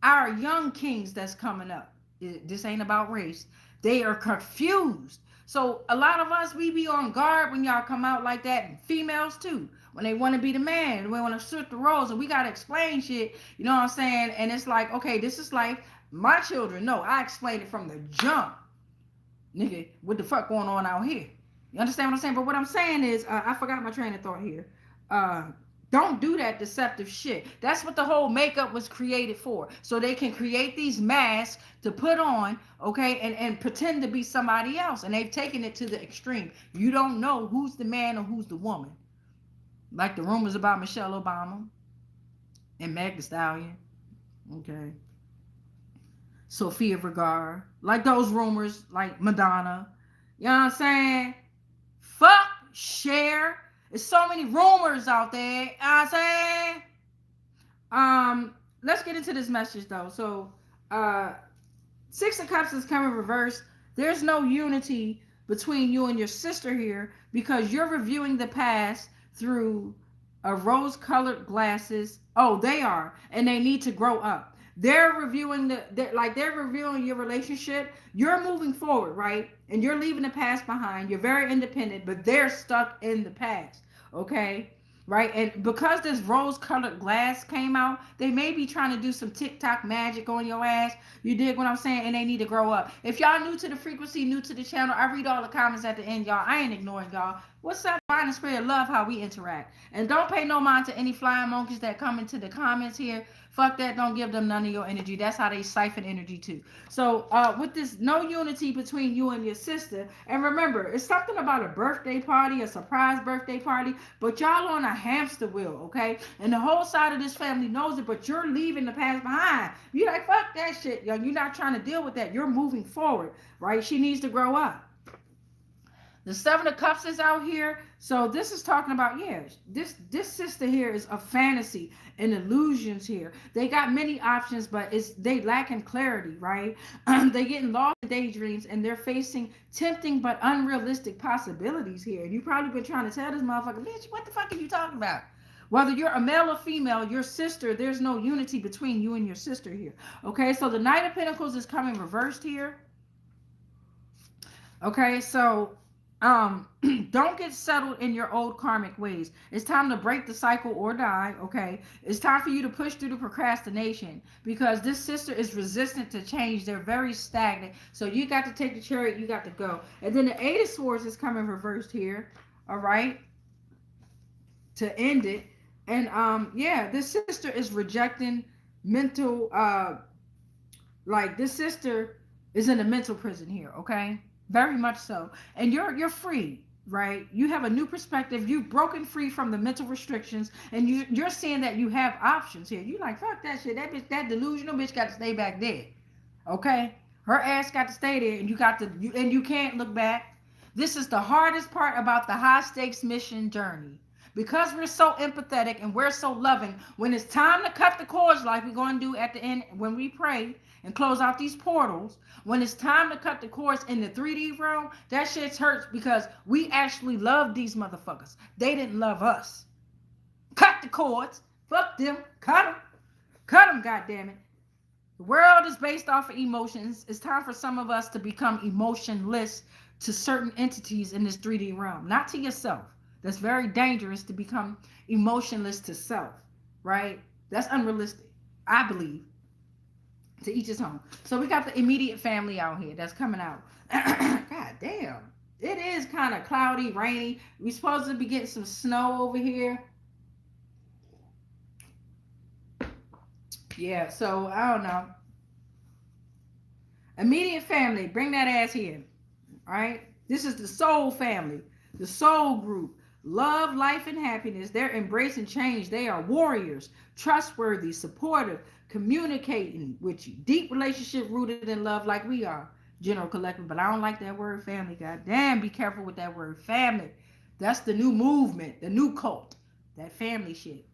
[SPEAKER 1] our young kings that's coming up, this ain't about race, they are confused. So a lot of us, we be on guard when y'all come out like that, and females too, when they want to be the man, we want to switch the roles, and we got to explain shit, you know what I'm saying? And it's like, okay, this is life. My children know I explained it from the jump. Nigga, what the fuck going on out here? You understand what I'm saying? But what I'm saying is, I forgot my train of thought here. Don't do that deceptive shit. That's what the whole makeup was created for. So they can create these masks to put on, okay, and pretend to be somebody else. And they've taken it to the extreme. You don't know who's the man or who's the woman. Like the rumors about Michelle Obama and Meg Thee Stallion, okay, Sophia Vergara, like those rumors, like Madonna. You know what I'm saying? Fuck, share. There's so many rumors out there. You know what I'm saying? Let's get into this message though. So, Six of Cups is coming reverse. There's no unity between you and your sister here because you're reviewing the past through rose-colored glasses. Oh, they are, and they need to grow up. They're reviewing they're reviewing your relationship. You're moving forward, right? And you're leaving the past behind. You're very independent, but they're stuck in the past. Okay? Right? And because this rose-colored glass came out, they may be trying to do some TikTok magic on your ass. You dig what I'm saying? And they need to grow up. If y'all new to the frequency, new to the channel, I read all the comments at the end, y'all. I ain't ignoring y'all. What's up? Find and spread love how we interact. And don't pay no mind to any flying monkeys that come into the comments here. Fuck that. Don't give them none of your energy. That's how they siphon energy too. So with this no unity between you and your sister, and remember, it's something about a birthday party, a surprise birthday party, but y'all on a hamster wheel, okay? And the whole side of this family knows it, but you're leaving the past behind. You're like, fuck that shit, yo. You're not trying to deal with that. You're moving forward, right? She needs to grow up. The Seven of Cups is out here. So this is talking about, yeah, this sister here is a fantasy and illusions here. They got many options, but they lacking clarity, right? They getting lost in daydreams and they're facing tempting but unrealistic possibilities here. And you probably been trying to tell this motherfucker, bitch, what the fuck are you talking about? Whether you're a male or female, your sister, there's no unity between you and your sister here. Okay, so the Knight of Pentacles is coming reversed here. Okay, so don't get settled in your old karmic ways. It's time to break the cycle or die. Okay, it's time for you to push through the procrastination because this sister is resistant to change. They're very stagnant. So you got to take the chariot, you got to go. And then the Eight of Swords is coming reversed here. All right, to end it. And yeah, this sister is rejecting mental like this sister is in a mental prison here. Okay, very much so. And you're free, right? You have a new perspective. You've broken free from the mental restrictions, and you're seeing that you have options here. You like, fuck that shit. That bitch, that delusional bitch got to stay back there. Okay? Her ass got to stay there, and you can't look back. This is the hardest part about the high stakes mission journey. Because we're so empathetic and we're so loving, when it's time to cut the cords like we're going to do at the end when we pray and close out these portals, when it's time to cut the cords in the 3D realm, that shit hurts because we actually love these motherfuckers. They didn't love us. Cut the cords. Fuck them. Cut them. Cut them, goddammit. The world is based off of emotions. It's time for some of us to become emotionless to certain entities in this 3D realm, not to yourself. That's very dangerous to become emotionless to self, right? That's unrealistic, I believe. To each his own. So we got the immediate family out here that's coming out. God damn. It is kind of cloudy, rainy. We're supposed to be getting some snow over here. Yeah, so I don't know. Immediate family, bring that ass here. All right? This is the soul family, the soul group. Love, life, and happiness. They're embracing change. They are warriors, trustworthy, supportive, communicating with you. Deep relationship rooted in love like we are. General collective. But I don't like that word family. God damn, be careful with that word family. That's the new movement, the new cult. That family shit.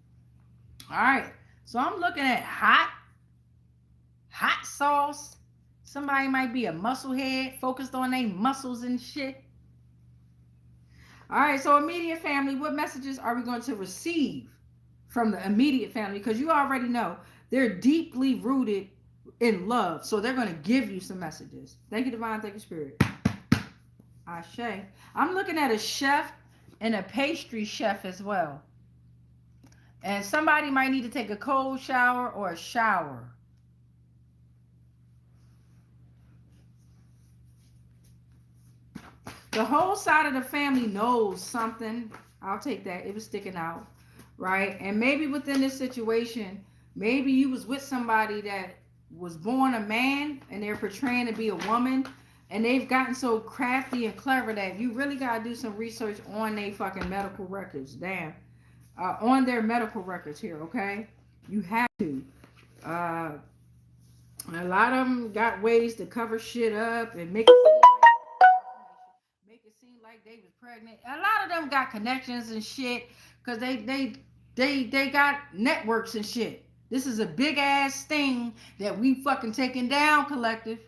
[SPEAKER 1] All right. So I'm looking at hot sauce. Somebody might be a muscle head, focused on their muscles and shit. All right, so immediate family, what messages are we going to receive from the immediate family? Because you already know they're deeply rooted in love. So they're going to give you some messages. Thank you, Divine. Thank you, Spirit. Ashe. I'm looking at a chef and a pastry chef as well. And somebody might need to take a cold shower or a shower. The whole side of the family knows something. I'll take that. It was sticking out, right? And maybe within this situation, maybe you was with somebody that was born a man and they're portraying to be a woman, and they've gotten so crafty and clever that you really gotta do some research on their fucking medical records. Damn, on their medical records here, okay? You have to. A lot of them got ways to cover shit up and make it seem like they was pregnant. A lot of them got connections and shit because they got networks and shit. This is a big ass thing that we fucking taking down, collective.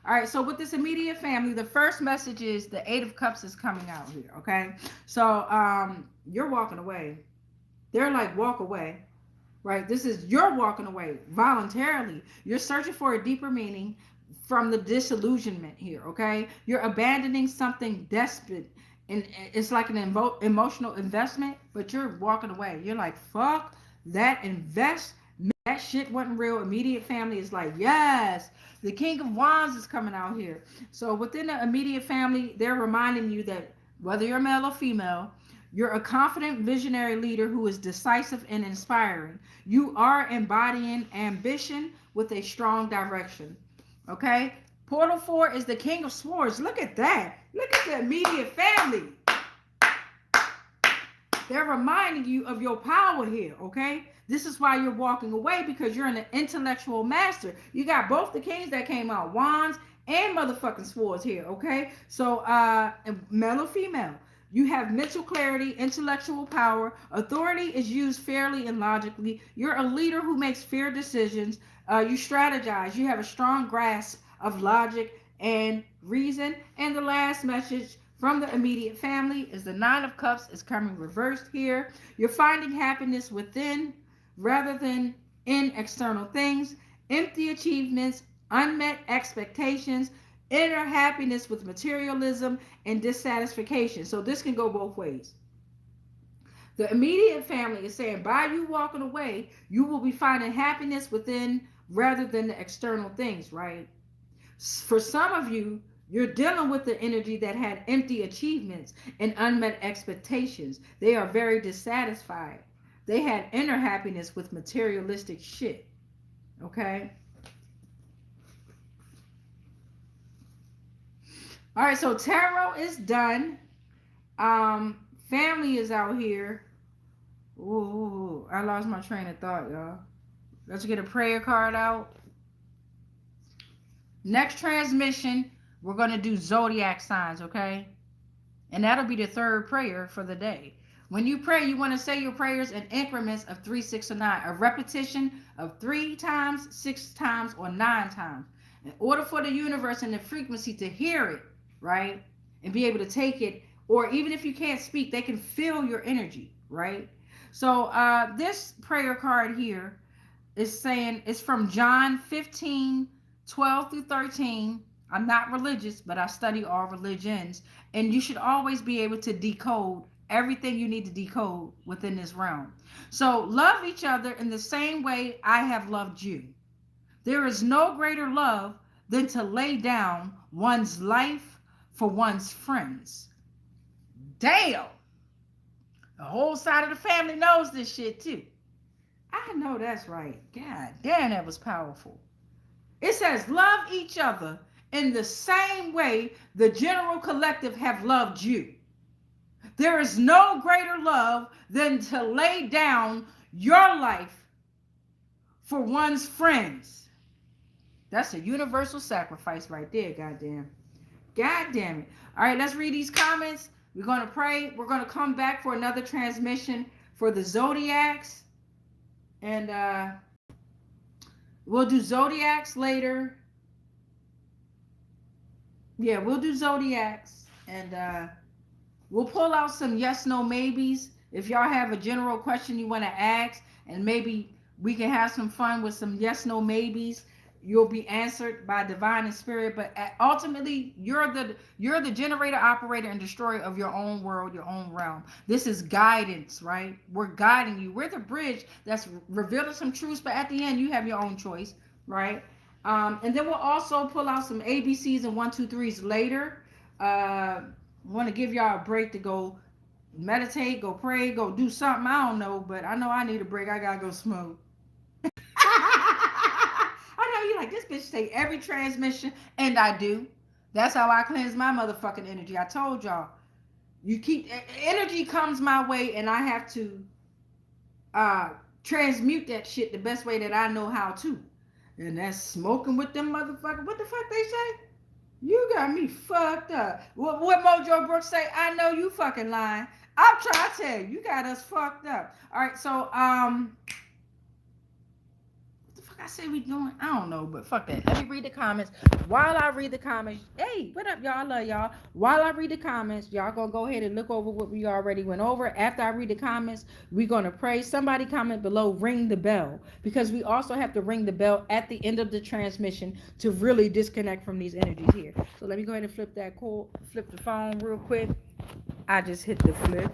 [SPEAKER 1] All right, so with this immediate family, the first message is the Eight of Cups is coming out here, okay? So you're walking away. They're like, walk away, right? This is you're walking away voluntarily. You're searching for a deeper meaning from the disillusionment here, okay? You're abandoning something desperate, and it's like an emotional investment, but you're walking away. You're like, fuck that invest. That shit wasn't real. Immediate family is like, yes, the King of Wands is coming out here. So within the immediate family, they're reminding you that whether you're male or female, you're a confident visionary leader who is decisive and inspiring. You are embodying ambition with a strong direction. Okay? Portal 4 is the King of Swords. Look at that. Look at the immediate family. They're reminding you of your power here, okay? This is why you're walking away, because you're an intellectual master. You got both the kings that came out, wands and motherfucking swords here, okay? So, male or female, you have mental clarity, intellectual power. Authority is used fairly and logically. You're a leader who makes fair decisions. You strategize. You have a strong grasp of logic and reason. And the last message from the immediate family is the Nine of Cups is coming reversed here. You're finding happiness within rather than in external things. Empty achievements, unmet expectations, inner happiness with materialism and dissatisfaction. So this can go both ways. The immediate family is saying by you walking away, you will be finding happiness within rather than the external things, right? For some of you, you're dealing with the energy that had empty achievements and unmet expectations. They are very dissatisfied. They had inner happiness with materialistic shit. Okay? All right, so tarot is done. Family is out here. Ooh, I lost my train of thought, y'all. Let's get a prayer card out. Next transmission, we're going to do zodiac signs, okay? And that'll be the third prayer for the day. When you pray, you want to say your prayers in increments of 3, 6, or 9. A repetition of 3 times, 6 times, or 9 times. In order for the universe and the frequency to hear it, right? And be able to take it, or even if you can't speak, they can feel your energy, right? So this prayer card here is saying, it's from John 15, 12 through 13. I'm not religious, but I study all religions. And you should always be able to decode everything you need to decode within this realm. So love each other in the same way I have loved you. There is no greater love than to lay down one's life for one's friends. Damn. The whole side of the family knows this shit too. I know that's right. God damn, that was powerful. It says, love each other in the same way the general collective have loved you. There is no greater love than to lay down your life for one's friends. That's a universal sacrifice right there, goddamn. God damn it. All right, let's read these comments. We're going to pray. We're going to come back for another transmission for the zodiacs. And We'll do zodiacs later. Yeah, we'll do zodiacs, and we'll pull out some yes, no, maybes. If y'all have a general question you want to ask, and maybe we can have some fun with some yes, no, maybes. You'll be answered by divine and spirit, but ultimately, you're the generator, operator, and destroyer of your own world, your own realm. This is guidance, right? We're guiding you. We're the bridge that's revealing some truths, but at the end, you have your own choice, right? And then we'll also pull out some ABCs and one, two, threes later. Want to give y'all a break to go meditate, go pray, go do something. I don't know, but I know I need a break. I gotta go smoke. I know you like this bitch take every transmission, and I do. That's how I cleanse my motherfucking energy. I told y'all. You keep energy comes my way, and I have to uh transmute that shit the best way that I know how to. And that's smoking with them motherfuckers. What the fuck they say? You got me fucked up. What Mojo Brooks say? I know you fucking lying. I'm trying to tell you, you got us fucked up. All right, so what the fuck I say we doing? I don't know, but fuck that. Let me read the comments. While I read the comments, hey, what up, y'all? I love y'all. While I read the comments, y'all gonna go ahead and look over what we already went over. After I read the comments, we're gonna pray. Somebody comment below, ring the bell, because we also have to ring the bell at the end of the transmission to really disconnect from these energies here. So let me go ahead and flip the phone real quick. I just hit the flip.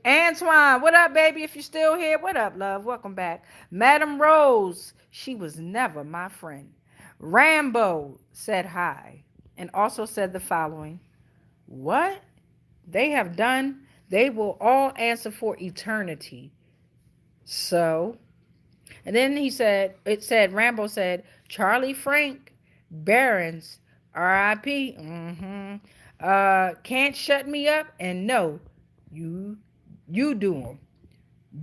[SPEAKER 1] Antoine, what up, baby? If you're still here, what up, love? Welcome back. Madam Rose, she was never my friend. Rambo said hi and also said the following: what they have done, they will all answer for eternity. So, and then Rambo said, Charlie Frank, Barons, R.I.P. Can't shut me up, and no, you do them.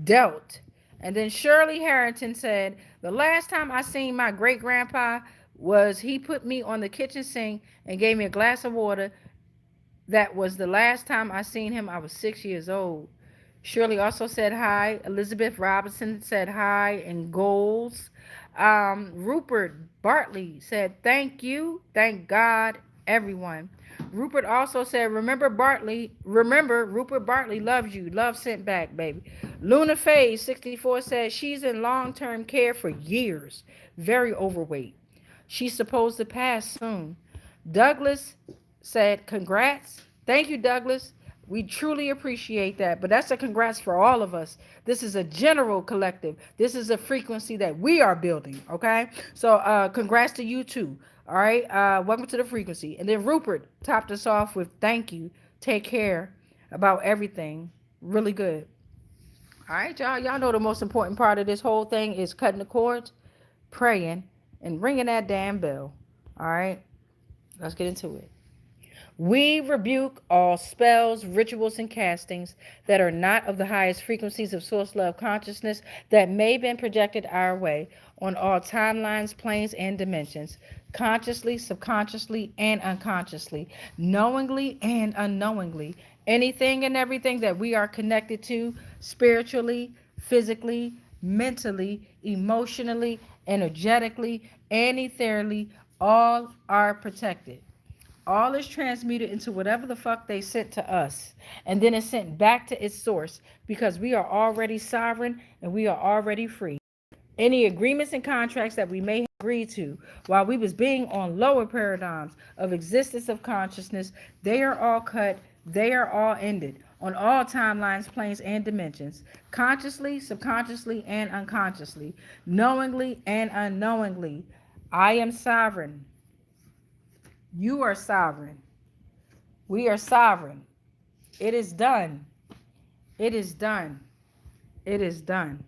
[SPEAKER 1] Dealt. And then Shirley Harrington said, the last time I seen my great grandpa was he put me on the kitchen sink and gave me a glass of water. That was the last time I seen him. I was 6 years old. Shirley also said hi. Elizabeth Robinson said hi and goals. Rupert Bartley said thank you, thank God, everyone. Rupert also said, remember Rupert Bartley loves you. Love sent back, baby. Luna Faye 64 says she's in long-term care for years. Very overweight. She's supposed to pass soon. Douglas said, congrats. Thank you, Douglas. We truly appreciate that. But that's a congrats for all of us. This is a general collective. This is a frequency that we are building. Okay. So congrats to you too. All right. Welcome to the frequency. And then Rupert topped us off with thank you. Take care about everything. Really good. All right, y'all. Y'all know the most important part of this whole thing is cutting the cords, praying, and ringing that damn bell. All right. Let's get into it. We rebuke all spells, rituals, and castings that are not of the highest frequencies of source love consciousness that may have been projected our way on all timelines, planes, and dimensions, consciously, subconsciously, and unconsciously, knowingly and unknowingly. Anything and everything that we are connected to spiritually, physically, mentally, emotionally, energetically, and ethereally, all are protected. All is transmuted into whatever the fuck they sent to us. And then it's sent back to its source because we are already sovereign and we are already free. Any agreements and contracts that we may have agreed to while we was being on lower paradigms of existence of consciousness, they are all cut, they are all ended on all timelines, planes, and dimensions, consciously, subconsciously, and unconsciously, knowingly and unknowingly. I am sovereign. You are sovereign. We are sovereign. It is done. It is done. It is done.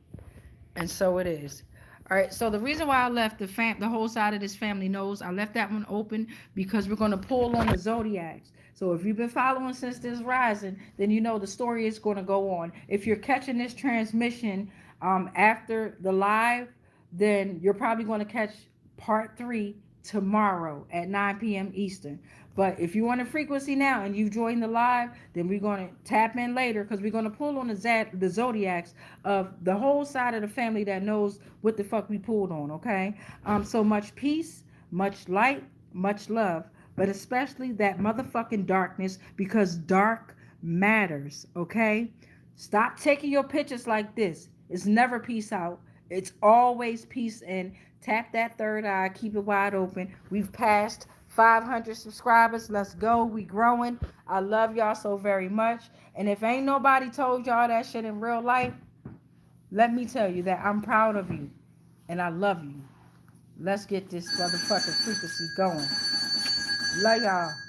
[SPEAKER 1] And so it is. All right. So the reason why I left the whole side of this family knows I left that one open because we're going to pull on the zodiacs. So if you've been following since this rising, then you know the story is going to go on. If you're catching this transmission after the live, then you're probably going to catch part 3 tomorrow at 9 p.m. Eastern. But if you want a frequency now and you join the live, then we're going to tap in later because we're going to pull on the zodiacs of the whole side of the family that knows what the fuck we pulled on, okay? So much peace, much light, much love, but especially that motherfucking darkness because dark matters, okay? Stop taking your pictures like this. It's never peace out. It's always peace in. Tap that third eye. Keep it wide open. We've passed 500 subscribers. Let's go. We growing. I love y'all so very much. And if ain't nobody told y'all that shit in real life, let me tell you that I'm proud of you. And I love you. Let's get this motherfucking frequency going. Love y'all.